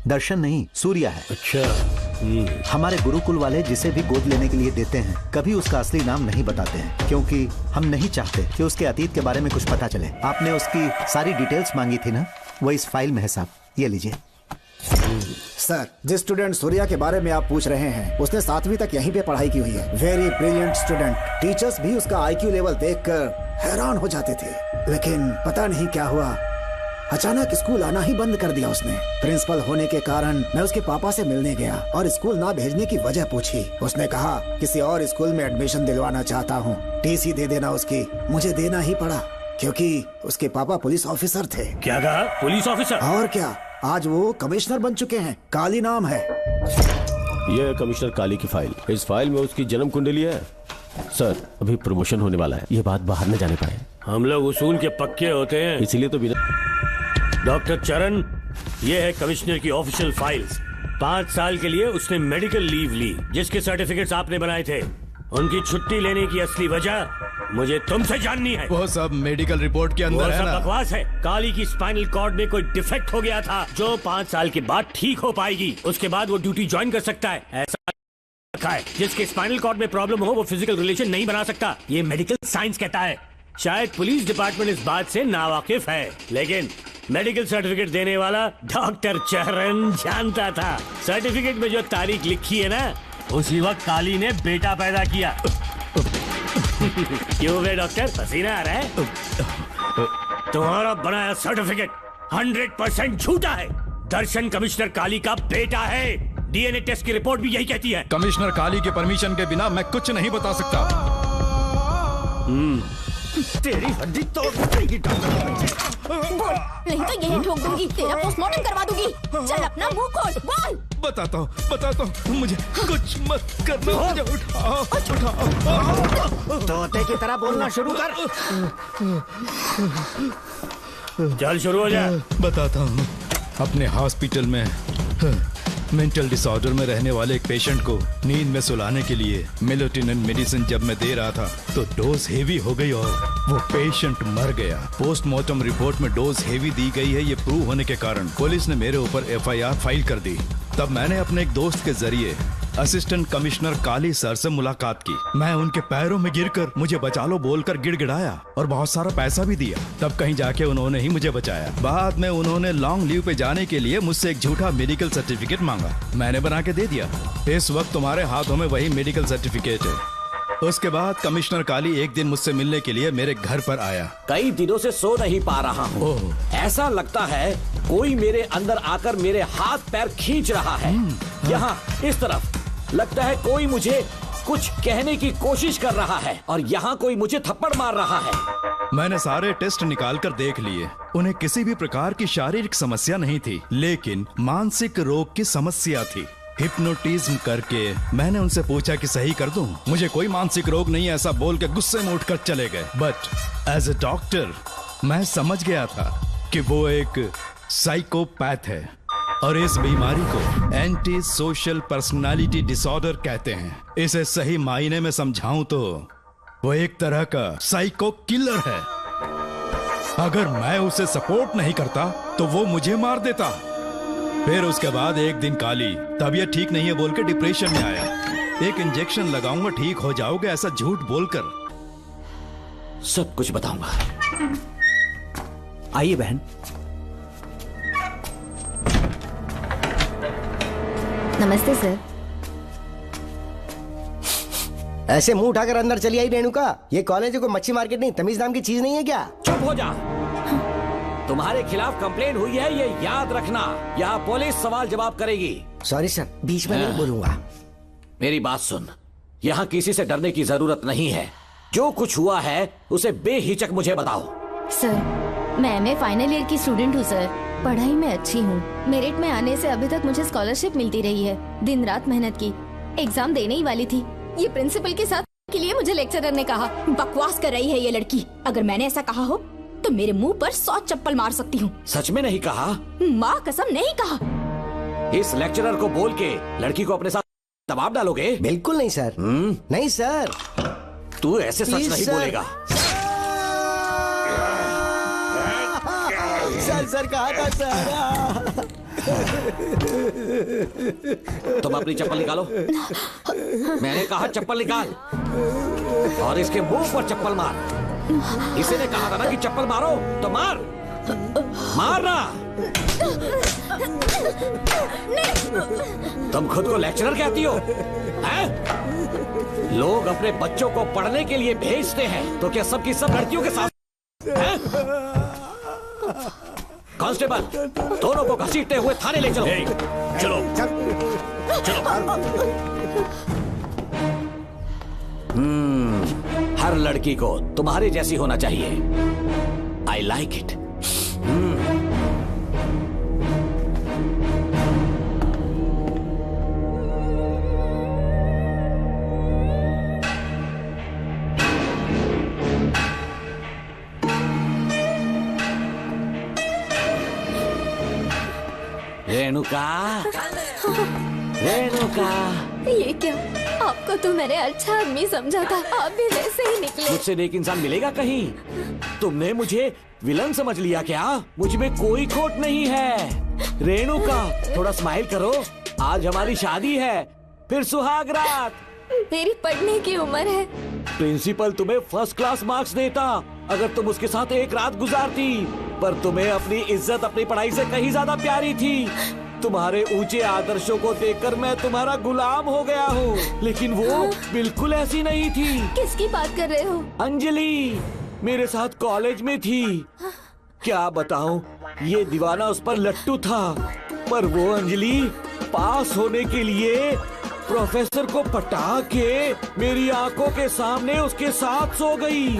दर्शन नहीं सूर्या है। अच्छा। हमारे गुरुकुल वाले जिसे भी गोद लेने के लिए देते हैं कभी उसका असली नाम नहीं बताते हैं, क्योंकि हम नहीं चाहते कि उसके अतीत के बारे में कुछ पता चले। आपने उसकी सारी डिटेल्स मांगी थी ना, वो इस फाइल में है साहब, ये लीजिए। सर, जिस स्टूडेंट सूर्या के बारे में आप पूछ रहे हैं उसने 7वीं तक यहीं पे पढ़ाई की हुई है। Very brilliant student. टीचर्स भी उसका IQ लेवल देखकर हैरान हो जाते थे, लेकिन पता नहीं क्या हुआ, अचानक स्कूल आना ही बंद कर दिया उसने। प्रिंसिपल होने के कारण मैं उसके पापा से मिलने गया और स्कूल ना भेजने की वजह पूछी। उसने कहा किसी और स्कूल में एडमिशन दिलवाना चाहता हूँ, टीसी दे देना उसकी। मुझे देना ही पड़ा क्योंकि उसके पापा पुलिस ऑफिसर थे। क्या कहा? Police officer? और क्या, आज वो कमिश्नर बन चुके हैं। काली नाम है। यह है कमिश्नर काली की फाइल। इस फाइल में उसकी जन्म कुंडली है। सर, अभी प्रमोशन होने वाला है, ये बात बाहर न जाने पाए। हम लोग उसूल के पक्के होते हैं, इसीलिए तो बिना। डॉक्टर चरण, ये है कमिश्नर की ऑफिशियल फाइल्स। 5 साल के लिए उसने मेडिकल लीव ली, जिसके सर्टिफिकेट्स आपने बनाए थे। उनकी छुट्टी लेने की असली वजह मुझे तुमसे जाननी है। वो सब मेडिकल रिपोर्ट के अंदर है ना? बकवास है। काली की स्पाइनल कॉर्ड में कोई डिफेक्ट हो गया था जो 5 साल के बाद ठीक हो पाएगी। उसके बाद वो ड्यूटी ज्वाइन कर सकता है। ऐसा रखा है, जिसके स्पाइनल कॉर्ड में प्रॉब्लम हो वो फिजिकल रिलेशन नहीं बना सकता। ये मेडिकल साइंस कहता है। शायद पुलिस डिपार्टमेंट इस बात से नावाकिफ है, लेकिन मेडिकल सर्टिफिकेट देने वाला डॉक्टर चरण जानता था। सर्टिफिकेट में जो तारीख लिखी है ना, उसी वक्त काली ने बेटा पैदा किया। क्यों बे डॉक्टर, पसीना आ रहा है? तुम्हारा बनाया सर्टिफिकेट 100% झूठा है। दर्शन कमिश्नर काली का बेटा है। डीएनए टेस्ट की रिपोर्ट भी यही कहती है। कमिश्नर काली के परमिशन के बिना मैं कुछ नहीं बता सकता। तेरी हड्डी तोड़ देगी बोल, नहीं तो यही ठोक दूंगी, तेरा पोस्टमार्टम करवा दूंगी। चल अपना मुंह खोल, बोल। बताता हूँ, मुझे कुछ मत करना। मुझे उठाओ। तोते की तरह बोलना शुरू कर। चल शुरू हो जा। बताता हूँ, अपने हॉस्पिटल में मेंटल डिसऑर्डर में रहने वाले एक पेशेंट को नींद में सुलाने के लिए मेलेटोनिन मेडिसिन जब मैं दे रहा था तो डोज हेवी हो गई और वो पेशेंट मर गया। पोस्टमार्टम रिपोर्ट में डोज हेवी दी गई है, ये प्रूव होने के कारण पुलिस ने मेरे ऊपर एफआईआर फाइल कर दी। तब मैंने अपने एक दोस्त के जरिए असिस्टेंट कमिश्नर काली सर से मुलाकात की। मैं उनके पैरों में गिरकर मुझे बचा लो बोलकर गिड़गिड़ाया और बहुत सारा पैसा भी दिया। तब कहीं जाके उन्होंने ही मुझे बचाया। बाद में उन्होंने लॉन्ग लीव पे जाने के लिए मुझसे एक झूठा मेडिकल सर्टिफिकेट मांगा, मैंने बना के दे दिया। इस वक्त तुम्हारे हाथों में वही मेडिकल सर्टिफिकेट है। उसके बाद कमिश्नर काली एक दिन मुझसे मिलने के लिए मेरे घर पर आया। कई दिनों से सो नहीं पा रहा हूँ। ऐसा लगता है कोई मेरे अंदर आकर मेरे हाथ पैर खींच रहा है। यहाँ इस तरफ लगता है कोई मुझे कुछ कहने की कोशिश कर रहा है और यहाँ कोई मुझे थप्पड़ मार रहा है। मैंने सारे टेस्ट निकाल कर देख लिए। उन्हें किसी भी प्रकार की शारीरिक समस्या नहीं थी, लेकिन मानसिक रोग की समस्या थी। हिप्नोटिज्म करके मैंने उनसे पूछा कि सही कर दूं। मुझे कोई मानसिक रोग नहीं, ऐसा बोल के गुस्से में उठकर चले गए। बट एज ए डॉक्टर मैं समझ गया था कि वो एक साइकोपैथ है और इस बीमारी को एंटी सोशल पर्सनालिटी डिसऑर्डर कहते हैं। इसे सही मायने में समझाऊं तो वो एक तरह का साइको किलर है। अगर मैं उसे सपोर्ट नहीं करता तो वो मुझे मार देता। फिर उसके बाद एक दिन काली तबीयत ठीक नहीं है बोल के डिप्रेशन में आया। एक इंजेक्शन लगाऊंगा ठीक हो जाओगे ऐसा झूठ बोलकर सब कुछ बताऊंगा। आइए बहन। नमस्ते सर। ऐसे मुंह उठाकर अंदर चली आई रेणुका। ये कॉलेज है कोई मच्छी मार्केट नहीं, तमीज नाम की चीज नहीं है क्या? चुप हो जा। तुम्हारे खिलाफ कंप्लेंट हुई है, ये याद रखना। यहाँ पुलिस सवाल जवाब करेगी। सॉरी सर, बीच में नहीं बोलूंगा। मेरी बात सुन, यहाँ किसी से डरने की जरूरत नहीं है। जो कुछ हुआ है उसे बेहिचक मुझे बताओ। सर, मैं एमए फाइनल ईयर की स्टूडेंट हूँ सर। पढ़ाई में अच्छी हूँ। मेरिट में आने से अभी तक मुझे स्कॉलरशिप मिलती रही है। दिन रात मेहनत की, एग्जाम देने ही वाली थी। ये प्रिंसिपल के साथ के लिए मुझे लेक्चरर ने कहा बकवास कर रही है ये लड़की। अगर मैंने ऐसा कहा हो तो मेरे मुंह पर 100 चप्पल मार सकती हूँ। सच में नहीं कहा? माँ कसम नहीं कहा। इस लेक्चरर को बोल के लड़की को अपने साथ दबाव डालोगे? बिल्कुल नहीं सर। नहीं सर। तू ऐसे सच नहीं बोलेगा। सर कहा था सर। तुम अपनी चप्पल निकालो। मैंने कहा चप्पल निकाल और इसके मुंह पर चप्पल मार। इसी ने कहा था ना कि चप्पल मारो तो मार। मारना। तुम खुद को लेक्चरर कहती हो, हैं? लोग अपने बच्चों को पढ़ने के लिए भेजते हैं, तो क्या सबकी सब लड़कियों के साथ हैं? कांस्टेबल, दोनों को घसीटते हुए थाने ले चलो। चलो चलो। हर लड़की को तुम्हारे जैसी होना चाहिए। I like it. Renuka, Renuka. ये क्या? आपको तो मैंने अच्छा आदमी समझा था, आप भी वैसे ही निकले। मुझसे नेक इंसान मिलेगा कहीं? तुमने मुझे विलन समझ लिया क्या? मुझ में कोई खोट नहीं है। रेणुका, थोड़ा स्माइल करो। आज हमारी शादी है, फिर सुहाग रात। मेरी पढ़ने की उम्र है। प्रिंसिपल तुम्हें फर्स्ट क्लास मार्क्स देता अगर तुम उसके साथ एक रात गुजारती, पर तुम्हें अपनी इज्जत अपनी पढ़ाई से कहीं ज्यादा प्यारी थी। तुम्हारे ऊंचे आदर्शों को देखकर मैं तुम्हारा गुलाम हो गया हूँ, लेकिन वो बिल्कुल ऐसी नहीं थी। किसकी बात कर रहे हो? अंजलि मेरे साथ कॉलेज में थी। क्या बताऊं, ये दीवाना उस पर लट्टू था, पर वो अंजलि पास होने के लिए प्रोफेसर को पटा के मेरी आंखों के सामने उसके साथ सो गई।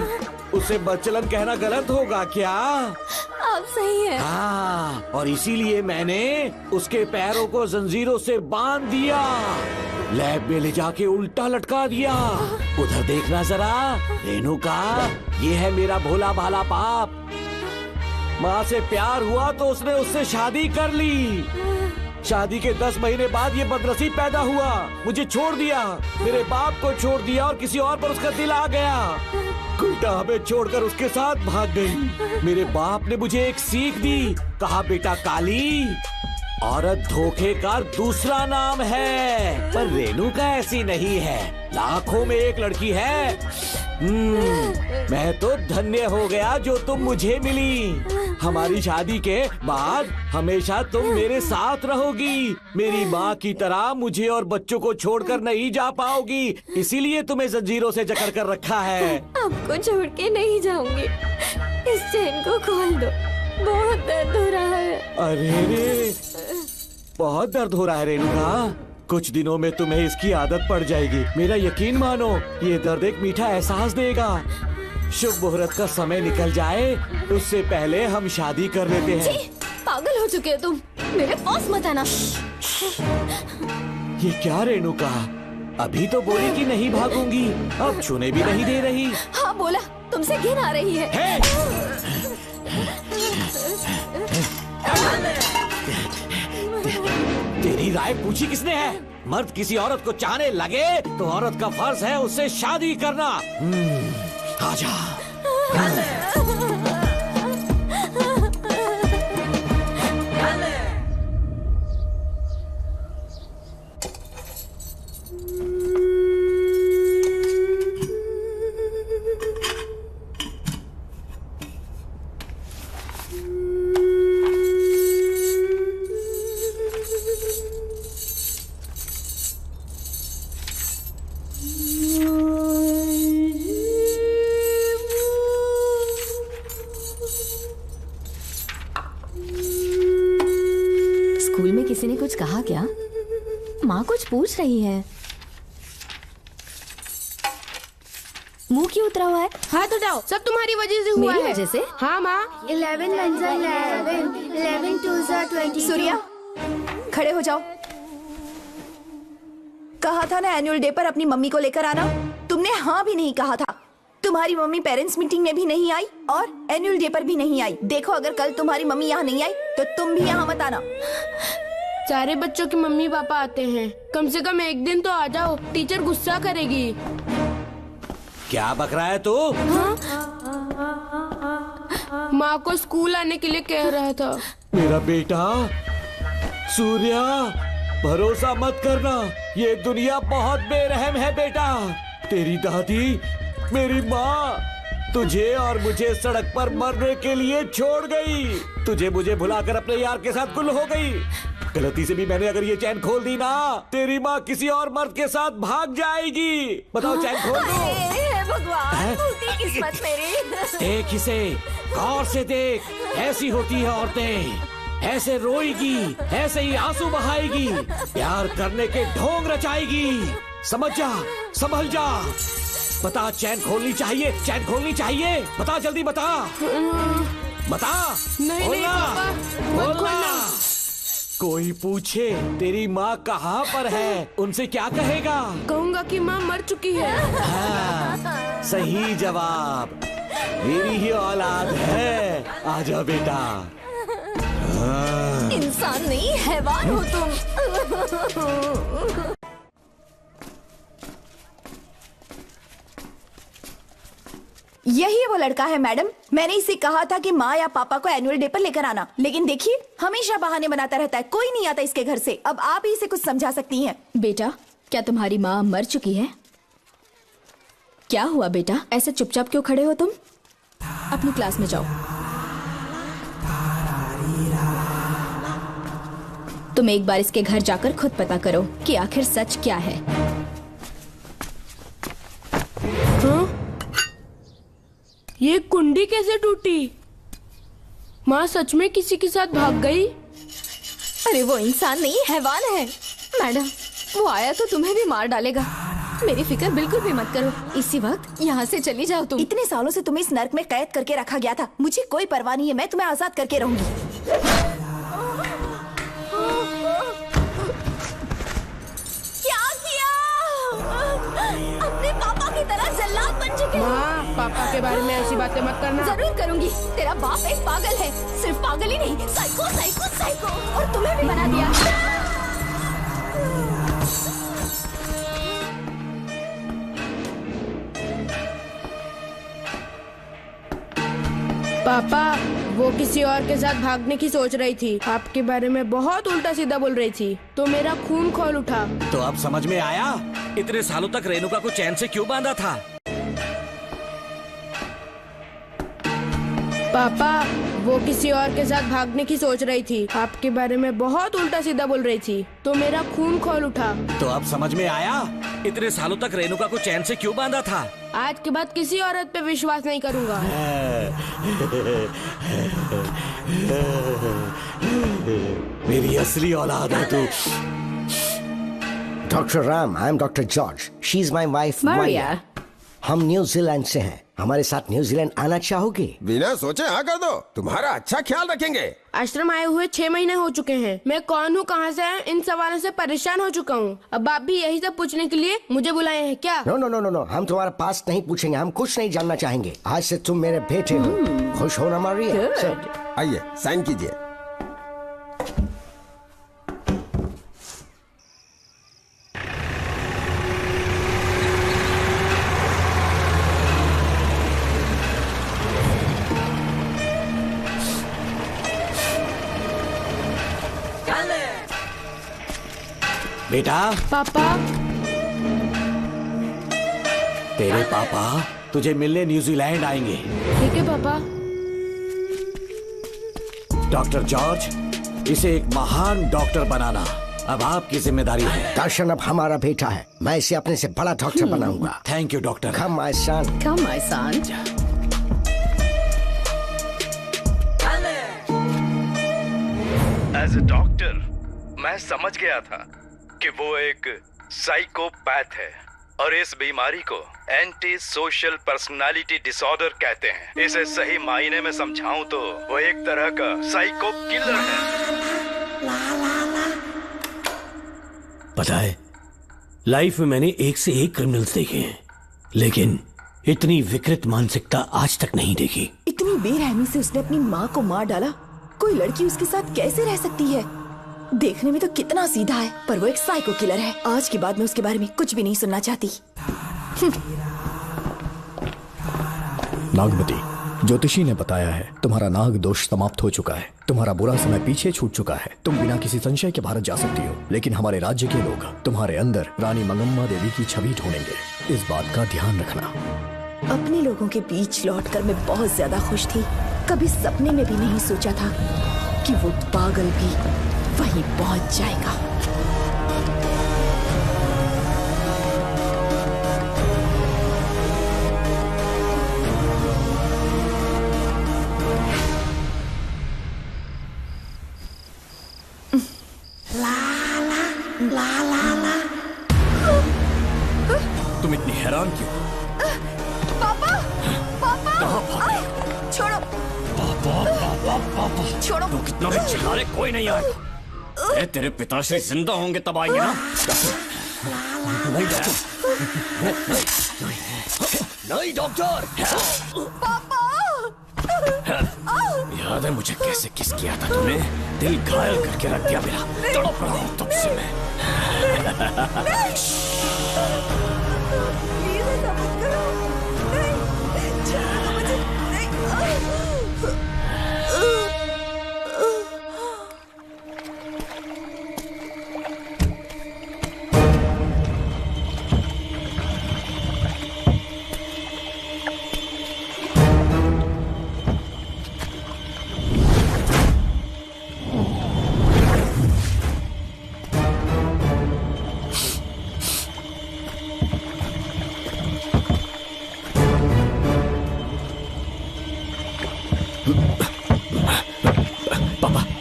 उसे बदचलन कहना गलत होगा क्या? आप सही है। हाँ, और इसीलिए मैंने उसके पैरों को जंजीरों से बांध दिया, लैब में ले जाके उल्टा लटका दिया। उधर देखना जरा रेणुका, ये है मेरा भोला भाला बाप। माँ से प्यार हुआ तो उसने उससे शादी कर ली। शादी के 10 महीने बाद ये बदनसीब पैदा हुआ, मुझे छोड़ दिया, मेरे बाप को छोड़ दिया और किसी और पर उसका दिल आ गया। उल्टा हमें छोड़कर उसके साथ भाग गई। मेरे बाप ने मुझे एक सीख दी, कहा बेटा काली, औरत धोखे का दूसरा नाम है। पर रेणुका ऐसी नहीं है, लाखों में एक लड़की है। मैं तो धन्य हो गया जो तुम मुझे मिली। हमारी शादी के बाद हमेशा तुम मेरे साथ रहोगी। मेरी माँ की तरह मुझे और बच्चों को छोड़कर नहीं जा पाओगी, इसीलिए तुम्हें जंजीरों से जकड़ कर रखा है। आपको छोड़ के नहीं जाऊंगी। इस चेन को खोल दो, बहुत दर्द हो रहा है। अरे रे, बहुत दर्द हो रहा है रेणुका। कुछ दिनों में तुम्हें इसकी आदत पड़ जाएगी, मेरा यकीन मानो। ये दर्द एक मीठा एहसास देगा। शुभ मुहूर्त का समय निकल जाए उससे पहले हम शादी कर लेते हैं। जी, पागल हो चुके हो तुम, मेरे पास मत आना। ये क्या रेणुका, अभी तो बोली कि नहीं भागूंगी, अब छूने भी नहीं दे रही। हाँ बोला, तुमसे घिन आ रही है। तेरी राय पूछी किसने है? मर्द किसी औरत को चाहने लगे तो औरत का फर्ज है उससे शादी करना। आजा। स्कूल में किसी ने कुछ कहा क्या? माँ कुछ पूछ रही है। मुंह क्यों उतरा हुआ है? हाथ उठाओ, सब तुम्हारी वजह से हुआ है। मेरी वजह से? हाँ माँ। 11 1 11, 11 2 20। सूर्या, खड़े हो जाओ। कहा था ना एनुअल डे पर अपनी मम्मी को लेकर आना, तुमने हाँ भी नहीं कहा था। तुम्हारी मम्मी पेरेंट्स मीटिंग में भी नहीं आई और एनुअल डे पर भी नहीं आई। देखो अगर कल तुम्हारी मम्मी यहाँ नहीं आई तो तुम भी यहाँ मत आना। सारे बच्चों के मम्मी पापा आते हैं, कम से कम एक दिन तो आ जाओ, टीचर गुस्सा करेगी। क्या बक रहा है तू? माँ को स्कूल आने के लिए कह रहा था। मेरा बेटा सूर्या, भरोसा मत करना, ये दुनिया बहुत बेरहम है बेटा। तेरी दादी, मेरी माँ, तुझे और मुझे सड़क पर मरने के लिए छोड़ गई। तुझे मुझे भुलाकर अपने यार के साथ गुल हो गई। गलती से भी मैंने अगर ये चैन खोल दी ना, तेरी माँ किसी और मर्द के साथ भाग जाएगी। बताओ चैन खोल दो। भगवान, फूटी किस्मत मेरी। देख इसे, गौर से देख। ऐसी होती है औरतें, ऐसे रोएगी, ऐसे ही आंसू बहाएगी, प्यार करने के ढोंग रचाएगी। समझ जा, संभल जा। बता, चैन खोलनी चाहिए, चैन खोलनी चाहिए। बता, जल्दी बता, बता। नहीं नहीं पापा, मत खोलना। कोई पूछे तेरी माँ कहाँ पर है, उनसे क्या कहेगा? कहूँगा कि माँ मर चुकी है। हाँ, सही जवाब। मेरी ही औलाद है। आजा बेटा। इंसान नहीं, हैवान हो तुम। यही वो लड़का है मैडम। मैंने इसे कहा था कि माँ या पापा को एनुअल डे पर लेकर आना, लेकिन देखिए हमेशा बहाने बनाता रहता है। कोई नहीं आता इसके घर से। अब आप ही इसे कुछ समझा सकती हैं। बेटा, क्या तुम्हारी माँ मर चुकी है? क्या हुआ बेटा, ऐसे चुपचाप क्यों खड़े हो तुम? अपनी क्लास में जाओ। तुम एक बार इसके घर जाकर खुद पता करो कि आखिर सच क्या है। ये कुंडी कैसे टूटी? माँ सच में किसी के साथ भाग गई? अरे वो इंसान नहीं, हैवान है। मैडम, वो आया तो तुम्हें भी मार डालेगा। मेरी फिक्र बिल्कुल भी मत करो। इसी वक्त यहाँ से चली जाओ तुम। इतने सालों से तुम्हें इस नर्क में कैद करके रखा गया था। मुझे कोई परवाह नहीं है, मैं तुम्हें आजाद करके रहूंगी। अपने पापा की तरह जल्लाद बन चुके हो। माँ, पापा के बारे में ऐसी बातें मत करना। जरूर करूंगी। तेरा बाप एक पागल है। सिर्फ पागल ही नहीं, साइको साइको साइको। और तुम्हें भी बना दिया। पापा, वो किसी और के साथ भागने की सोच रही थी। आपके बारे में बहुत उल्टा सीधा बोल रही थी, तो मेरा खून खोल उठा। तो अब समझ में आया इतने सालों तक रेणुका को चैन से क्यों बांधा था? पापा, वो किसी और के साथ भागने की सोच रही थी। आपके बारे में बहुत उल्टा सीधा बोल रही थी, तो मेरा खून खोल उठा। तो अब समझ में आया इतने सालों तक रेणुका को चैन से क्यों बांधा था? आज के बाद किसी औरत पे विश्वास नहीं करूंगा। मेरी असली औलाद है तू। Doctor Ram, I am doctor George. She is my wife Maria. हम न्यूजीलैंड से हैं। हमारे साथ न्यूजीलैंड आना चाहोगे? बिना सोचे हाँ कर दो, तुम्हारा अच्छा ख्याल रखेंगे। आश्रम आए हुए 6 महीने हो चुके हैं। मैं कौन हूँ, कहाँ से है, इन सवालों से परेशान हो चुका हूँ। अब आप भी यही सब पूछने के लिए मुझे बुलाए हैं क्या? No no no no no, हम तुम्हारा पास्ट नहीं पूछेंगे। हम कुछ नहीं जानना चाहेंगे। आज से तुम मेरे बेटे हो। खुश हो ना मारिया? आइए साइन कीजिए। बेटा। पापा। तेरे पापा तुझे मिलने न्यूजीलैंड आएंगे। ठीक है पापा। डॉक्टर जॉर्ज, इसे एक महान डॉक्टर बनाना अब आपकी जिम्मेदारी है। दर्शन अब हमारा बेटा है। मैं इसे अपने से बड़ा डॉक्टर बनाऊंगा। Thank you doctor. Come my son. Come my son. As a doctor मैं समझ गया था कि वो एक साइकोपैथ है और इस बीमारी को एंटी सोशल पर्सनालिटी डिसऑर्डर कहते हैं। इसे सही मायने में समझाऊं तो वो एक तरह का साइको किलर है। पता है, लाइफ में मैंने एक से एक क्रिमिनल्स देखे हैं, लेकिन इतनी विकृत मानसिकता आज तक नहीं देखी। इतनी बेरहमी से उसने अपनी माँ को मार डाला। कोई लड़की उसके साथ कैसे रह सकती है? देखने में तो कितना सीधा है, पर वो एक साइको किलर है। आज के बाद मैं उसके बारे में कुछ भी नहीं सुनना चाहती। नागमती, ज्योतिषी ने बताया है तुम्हारा नाग दोष समाप्त हो चुका है। तुम्हारा बुरा समय पीछे छूट चुका है। तुम बिना किसी संशय के भारत जा सकती हो, लेकिन हमारे राज्य के लोग तुम्हारे अंदर रानी मंगम्मा देवी की छवि ढूंढेंगे। इस बात का ध्यान रखना। अपने लोगों के बीच लौटकर मैं बहुत ज्यादा खुश थी। कभी सपने में भी नहीं सोचा था कि वो पागल भी वहीं पहुंच जाएगा। तुम इतनी हैरान क्यों? पापा, पापा, छोड़ो, पापा छोड़ो। तू कितना भी चिल्ला ले, कोई नहीं आएगा। तेरे पिताश्री जिंदा होंगे तब आएंगे ना। नहीं डॉक्टर, नहीं डॉक्टर। याद है मुझे कैसे किस किया था तूने? दिल घायल करके रख दिया मेरा। तड़प रहा हूं तब से मैं।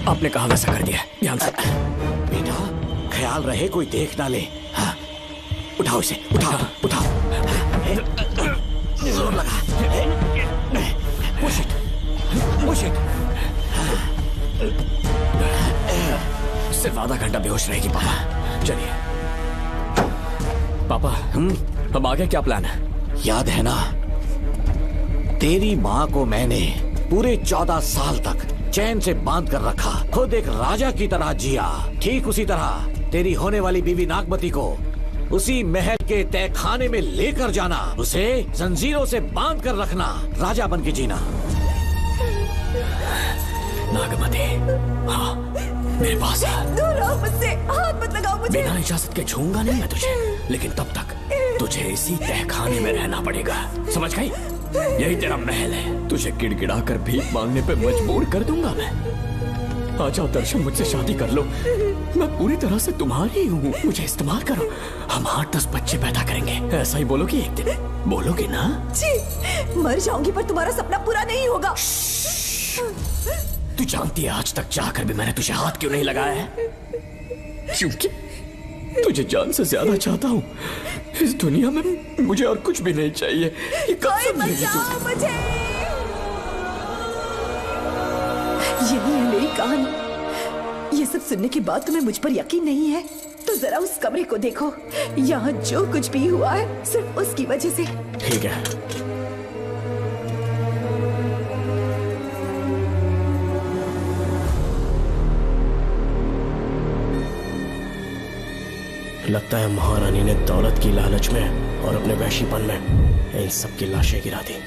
आपने कहा वैसा कर दिया, ध्यान से। बेटा ख्याल रहे कोई देख ना ले। हाँ उठाओ इसे, उठाओ उठाओ। जोर लगा। Push it, push it. सिर्फ आधा घंटा बेहोश रहेगी पापा। चलिए पापा, अब आगे क्या प्लान है? याद है ना, तेरी माँ को मैंने पूरे 14 साल तक चैन से बांध कर रखा, खुद एक राजा की तरह जिया। ठीक उसी तरह तेरी होने वाली बीवी नागमती को उसी महल के तहखाने में लेकर जाना, उसे जंजीरों से बांध कर रखना, राजा बन के जीना। नागमती, हाँ मेरे पास है। दूर रहो मुझसे, हाथ मत लगाओ मुझे। बिना इजाजत के छूंगा नहीं मैं तुझे, लेकिन तब तक तुझे इसी तहखाने में रहना पड़ेगा, समझ गई? यही तेरा महल है। तुझे गिड़गिड़ा कर भीख मांगने पे मजबूर कर दूंगा मैं। आजा दर्शन, मुझसे शादी कर लो, मैं पूरी तरह से तुम्हारी हूँ, मुझे इस्तेमाल करो। हम 8-10 बच्चे पैदा करेंगे। ऐसा ही बोलोगी एक दिन? बोलोगी ना? जी, मर जाऊंगी पर तुम्हारा सपना पूरा नहीं होगा। तू जानती है आज तक जाकर भी मैंने तुझे हाथ क्यों नहीं लगाया है? क्योंकि तुझे जान से ज्यादा चाहता हूँ। इस दुनिया में मुझे और कुछ भी नहीं चाहिए। ये कब समझेगी तू? मुझे यही है मेरी कहानी। ये सब सुनने के बाद तुम्हें मुझ पर यकीन नहीं है तो जरा उस कमरे को देखो। यहाँ जो कुछ भी हुआ है सिर्फ उसकी वजह से। ठीक है, लगता है महारानी ने दौलत की लालच में और अपने वैशीपन में इन सब की लाशें गिरा दी।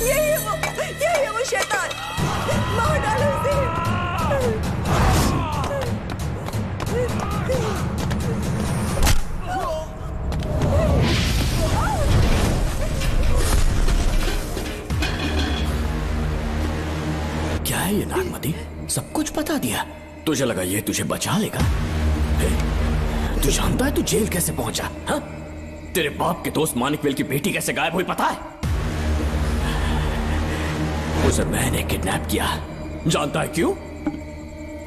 यही है वो शैतान। मार डालो क्या है ये नागमती? सब कुछ बता दिया। तुझे लगा ये तुझे बचा लेगा? तू जानता है तू जेल कैसे पहुंचा? हाँ? तेरे बाप के दोस्त मानिकवेल की बेटी कैसे गायब हुई पता है? उसे मैंने किडनैप किया। जानता है क्यों?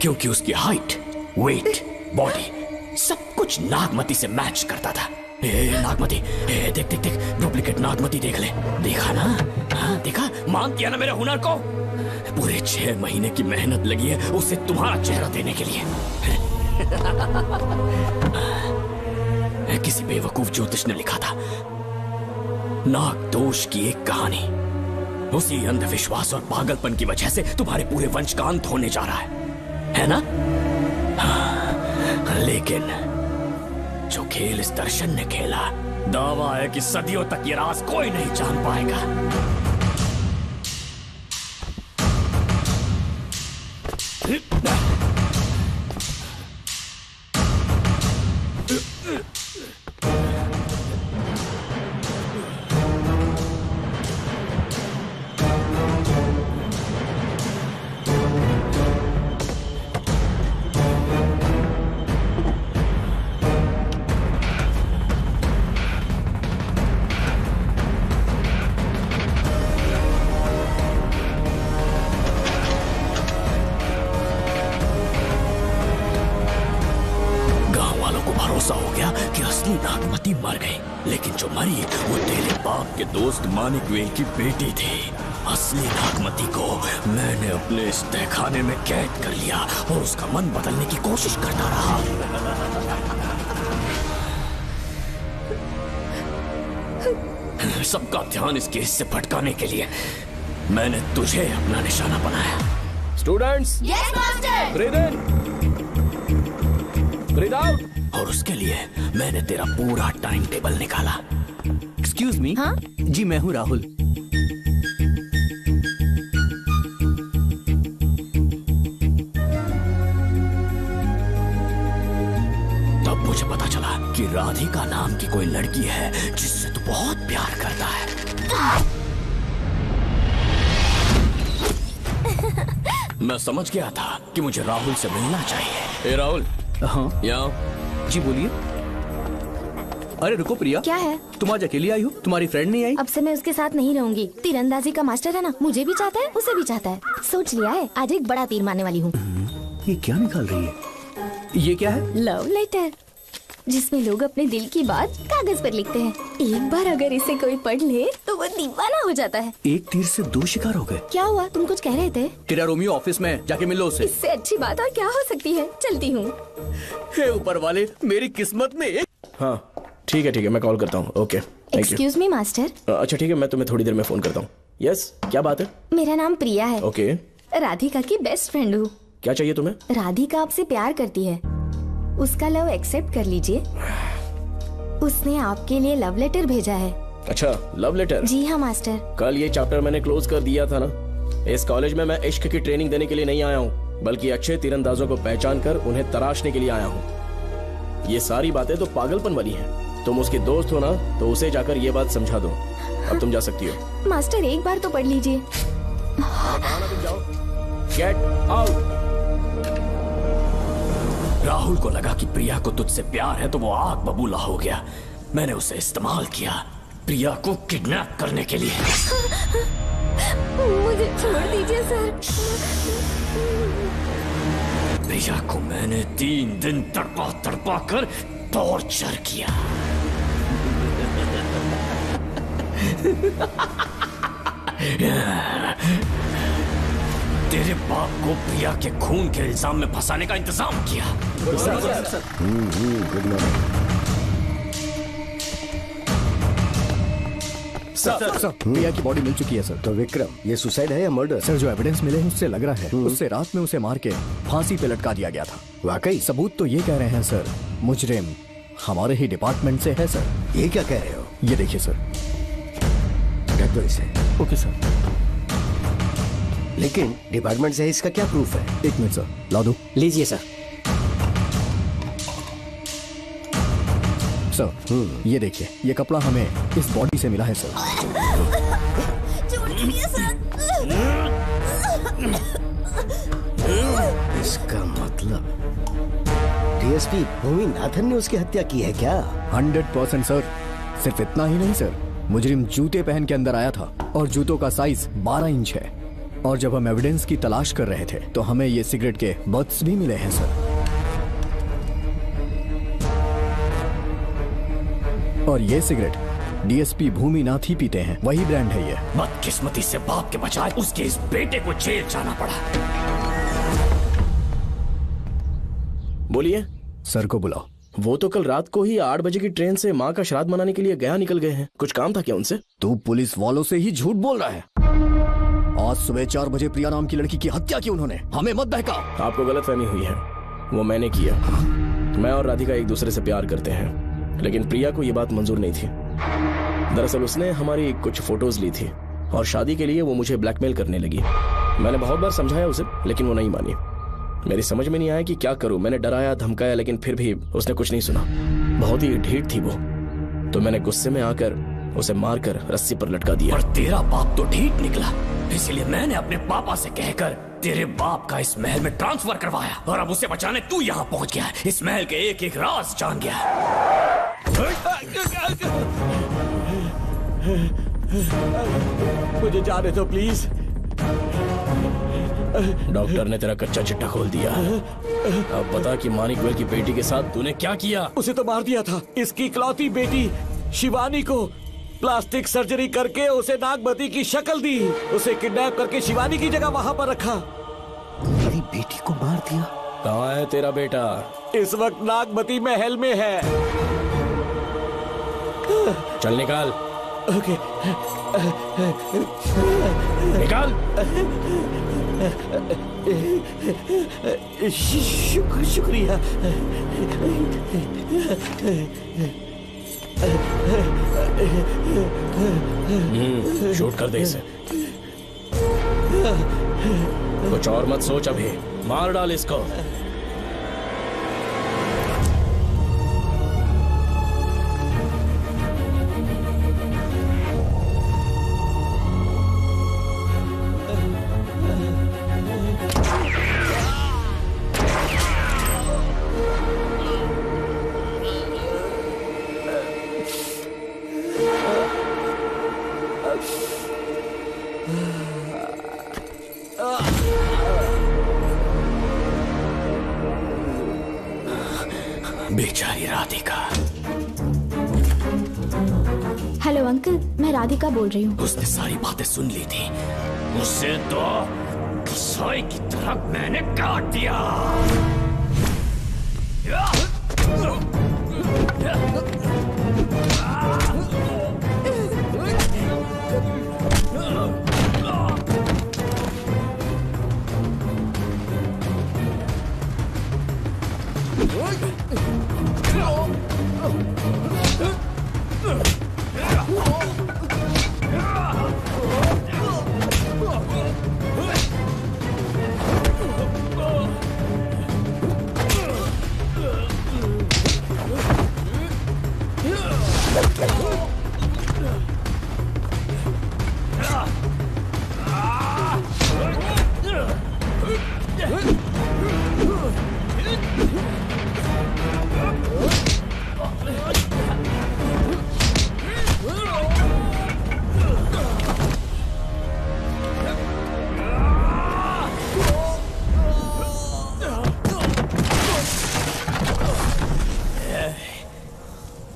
क्योंकि उसकी हाइट, वेट, बॉडी सब कुछ नागमती से मैच करता था। नागमती, देख देख देख, डुप्लीकेट नागमती देख ले। देखा ना? हाँ देखा? मान दिया ना मेरे हुनर को? पूरे 6 महीने की मेहनत लगी है उसे तुम्हारा चेहरा देने के लिए। किसी बेवकूफ ज्योतिष ने लिखा था, नाग दोष की एक कहानी। उसी अंधविश्वास और पागलपन की वजह से तुम्हारे पूरे वंश का अंत होने जा रहा है। है ना? हाँ, लेकिन जो खेल इस दर्शन ने खेला, दावा है कि सदियों तक ये राज कोई नहीं जान पाएगा। मानिक वेल की बेटी थी। असली नागमती को मैंने अपने इस तहखाने में कैद कर लिया और उसका मन बदलने की कोशिश करता रहा। सबका ध्यान इस केस से भटकाने के लिए मैंने तुझे अपना निशाना बनाया। Students, yes master. ब्रीथ इन, ब्रीथ आउट। और उसके लिए मैंने तेरा पूरा टाइम टेबल निकाला। Excuse me. हाँ? जी मैं हूँ राहुल। तब मुझे पता चला कि राधिका नाम की कोई लड़की है जिससे तू बहुत प्यार करता है। मैं समझ गया था कि मुझे राहुल से मिलना चाहिए। ए राहुल। हाँ यहाँ। जी बोलिए। अरे रुको प्रिया, क्या है? तुम आज अकेली आई हो? तुम्हारी फ्रेंड नहीं आई? अब से मैं उसके साथ नहीं रहूंगी। तीरंदाजी का मास्टर है ना, मुझे भी चाहता है, उसे भी चाहता है। सोच लिया है, आज एक बड़ा तीर मारने वाली हूँ। ये क्या निकाल रही है? ये क्या है? लव लेटर, जिसमें लोग अपने दिल की बात कागज पर लिखते हैं। एक बार अगर इसे कोई पढ़ ले तो वो दीवाना हो जाता है। एक तीर से दो शिकार हो गए। क्या हुआ? तुम कुछ कह रहे थे? तेरा रोमियो ऑफिस में, जाके मिलो उससे। इससे अच्छी बात और क्या हो सकती है? चलती हूँ। हे ऊपर वाले, मेरी किस्मत में एक... हाँ ठीक है, मैं कॉल करता हूँ। Okay, excuse me master. अच्छा ठीक है, मैं तुम्हें थोड़ी देर में फोन करता हूँ। यस, क्या बात है? मेरा नाम प्रिया है। ओके। राधिका की बेस्ट फ्रेंड हूँ। क्या चाहिए तुम्हें? राधिका आपसे प्यार करती है, उसका लव एक्सेप्ट कर लीजिए। उसने आपके लिए लव लेटर भेजा है। अच्छा, लव लेटर? जी हाँ मास्टर। कल ये चैप्टर मैंने क्लोज कर दिया था ना। इस कॉलेज में मैं इश्क की ट्रेनिंग देने के लिए नहीं आया हूँ, बल्कि अच्छे तीरंदाजों को पहचान कर उन्हें तराशने के लिए आया हूँ। ये सारी बातें तो पागलपन वाली हैं। तुम उसकी दोस्त हो ना, तो उसे जाकर ये बात समझा दो। अब तुम जा सकती हो। मास्टर एक बार तो पढ़ लीजिए। तुम जाओ। Get out. राहुल को लगा कि प्रिया को तुझसे प्यार है तो वो आग बबूला हो गया। मैंने उसे इस्तेमाल किया प्रिया को किडनैप करने के लिए। मुझे छोड़ दीजिए सर। प्रिया को मैंने 3 दिन तड़पा कर टॉर्चर किया। तेरे बाप को प्रिया के खून के इल्जाम में फंसाने का इंतजाम किया। सर, प्रिया की बॉडी मिल चुकी है सर। तो विक्रम, ये सुसाइड है या मर्डर? सर, जो एविडेंस मिले हैं उससे लग रहा है उससे रात में उसे मार के फांसी पे लटका दिया गया था। वाकई? सबूत तो ये कह रहे हैं सर, मुजरिम हमारे ही डिपार्टमेंट से है सर। ये क्या कह रहे हो? ये देखिए सर। रख दो इसे। Okay sir. लेकिन डिपार्टमेंट से है, इसका क्या प्रूफ है? 1 मिनट सर, ला दो। लीजिए सर। सर, ये देखिए, ये कपड़ा हमें इस बॉडी से मिला है सर। इसका मतलब डीएसपी भूमि नाथन ने उसकी हत्या की है क्या? 100% सर। सिर्फ इतना ही नहीं सर, मुजरिम जूते पहन के अंदर आया था और जूतों का साइज 12 इंच है। और जब हम एविडेंस की तलाश कर रहे थे तो हमें ये सिगरेट के बट्स भी मिले हैं सर। और ये सिगरेट डीएसपी भूमि नाथ ही पीते हैं, वही ब्रांड है ये। बदकिस्मती से बाप के बजाय उसके इस बेटे को जेल जाना पड़ा। बोलिए। सर को बुलाओ। वो तो कल रात को ही 8 बजे की ट्रेन से माँ का श्राद्ध मनाने के लिए गया निकल गए हैं। कुछ काम था क्या उनसे? तू पुलिस वालों से ही झूठ बोल रहा है। आज सुबह 4 बजे प्रिया नाम की लड़की की हत्या की उन्होंने। हमें मत बहका। आपको गलतफहमी हुई है, वो मैंने किया। मैं और राधिका एक दूसरे से प्यार करते हैं, लेकिन प्रिया को ये बात मंजूर नहीं थी। दरअसल उसने हमारी कुछ फोटोज ली थी और शादी के लिए वो मुझे ब्लैकमेल करने लगी। मैंने बहुत बार समझाया उसे, लेकिन वो नहीं मानी। मेरी समझ में नहीं आया कि क्या करूं। मैंने डराया धमकाया, लेकिन फिर भी उसने कुछ नहीं सुना। बहुत ही ढीठ थी वो, तो मैंने गुस्से में आकर उसे मारकर रस्सी पर लटका दिया। और तेरा बाप तो ढीठ निकला, इसलिए मैंने अपने पापा से कहकर तेरे बाप का इस महल में ट्रांसफर करवाया, और अब उसे बचाने तू यहाँ पहुँच गया है। इस महल के एक एक राज जान गया है। मुझे जाने दो प्लीज। डॉक्टर ने तेरा कच्चा चिट्ठा खोल दिया। अब बता कि मानिकवेल की बेटी के साथ तूने क्या किया? उसे तो मार दिया था। इसकी इकलौती बेटी शिवानी को प्लास्टिक सर्जरी करके उसे नागमती की शक्ल दी। उसे किडनैप करके शिवानी की जगह वहां पर रखा। मेरी बेटी को मार दिया? कहाँ है तेरा बेटा? इस वक्त नागमती महल में है। चल निकाल। ओके। निकाल। शुक्रिया। शूट कर दे इसे। कुछ और मत सोच, अभी मार डाल इसको। बेचारी राधिका। हेलो अंकल, मैं राधिका बोल रही हूँ। उसने सारी बातें सुन ली थी। उसे तो कसाई की तरह मैंने काट दिया।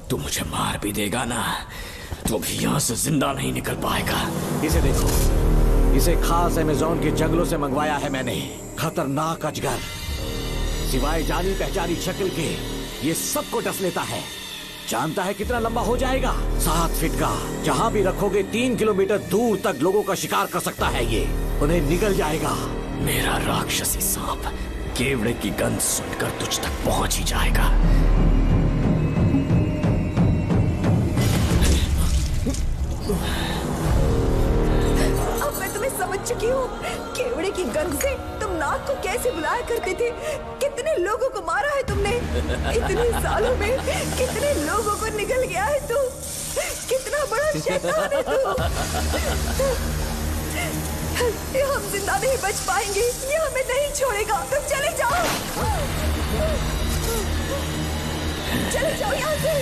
तू मुझे मार भी देगा ना, तो भी यहाँ से जिंदा नहीं निकल पाएगा। इसे देखो, इसे खास अमेज़न के जंगलों से मंगवाया है मैंने। खतरनाक अजगर, सिवाय जानी पहचानी शक्ल के ये सबको डस लेता है। जानता है कितना लंबा हो जाएगा? 7 फीट का। जहाँ भी रखोगे 3 किलोमीटर दूर तक लोगों का शिकार कर सकता है ये। उन्हें निगल जाएगा। मेरा राक्षसी सांप केवड़े की गंध सुनकर तुझ तक पहुंच ही जाएगा। अब मैं तुम्हें समझ चुकी हूँ। केवड़े की गंध से तुम नाग को कैसे बुलाया करते थे। कितने लोगों को मारा है तुमने। इतने सालों में कितने लोगों को निगल गया है तू। कितना बड़ा शैतान है तू। हम जिंदा नहीं बच पाएंगे। ये हमें नहीं छोड़ेगा। तुम चले जाओ, चले जाओ यहाँ से।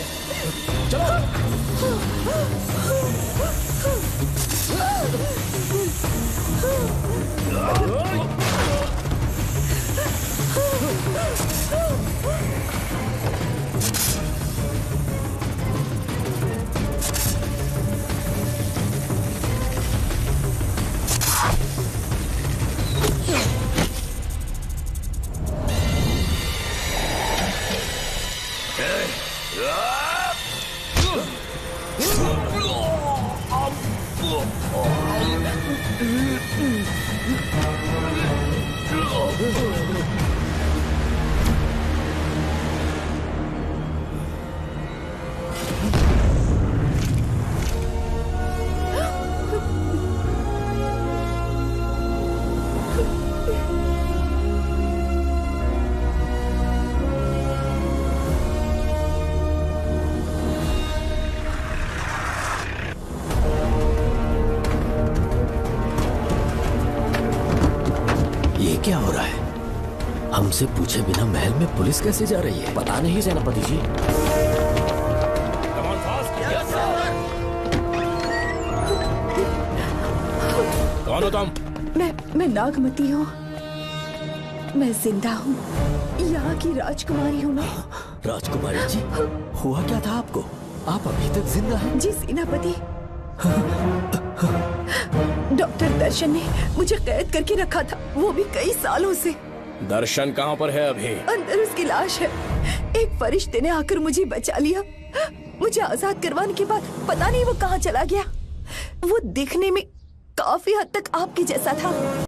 ये क्या हो रहा है? हमसे पूछे बिना महल में पुलिस कैसे जा रही है? पता नहीं सेनापति जी। कौन हो तुम? मैं नागमती हूँ। मैं जिंदा हूँ। यहाँ की राजकुमारी हूँ मैं। राजकुमारी जी, हुआ क्या था आपको? आप अभी तक जिंदा हैं? जी सेनापति। डॉक्टर दर्शन ने मुझे कैद करके रखा था, वो भी कई सालों से। दर्शन कहाँ पर है अभी? अंदर उसकी लाश है। एक फरिश्ते ने आकर मुझे बचा लिया। मुझे आजाद करवाने के बाद पता नहीं वो कहाँ चला गया। वो दिखने में काफी हद तक आपके जैसा था।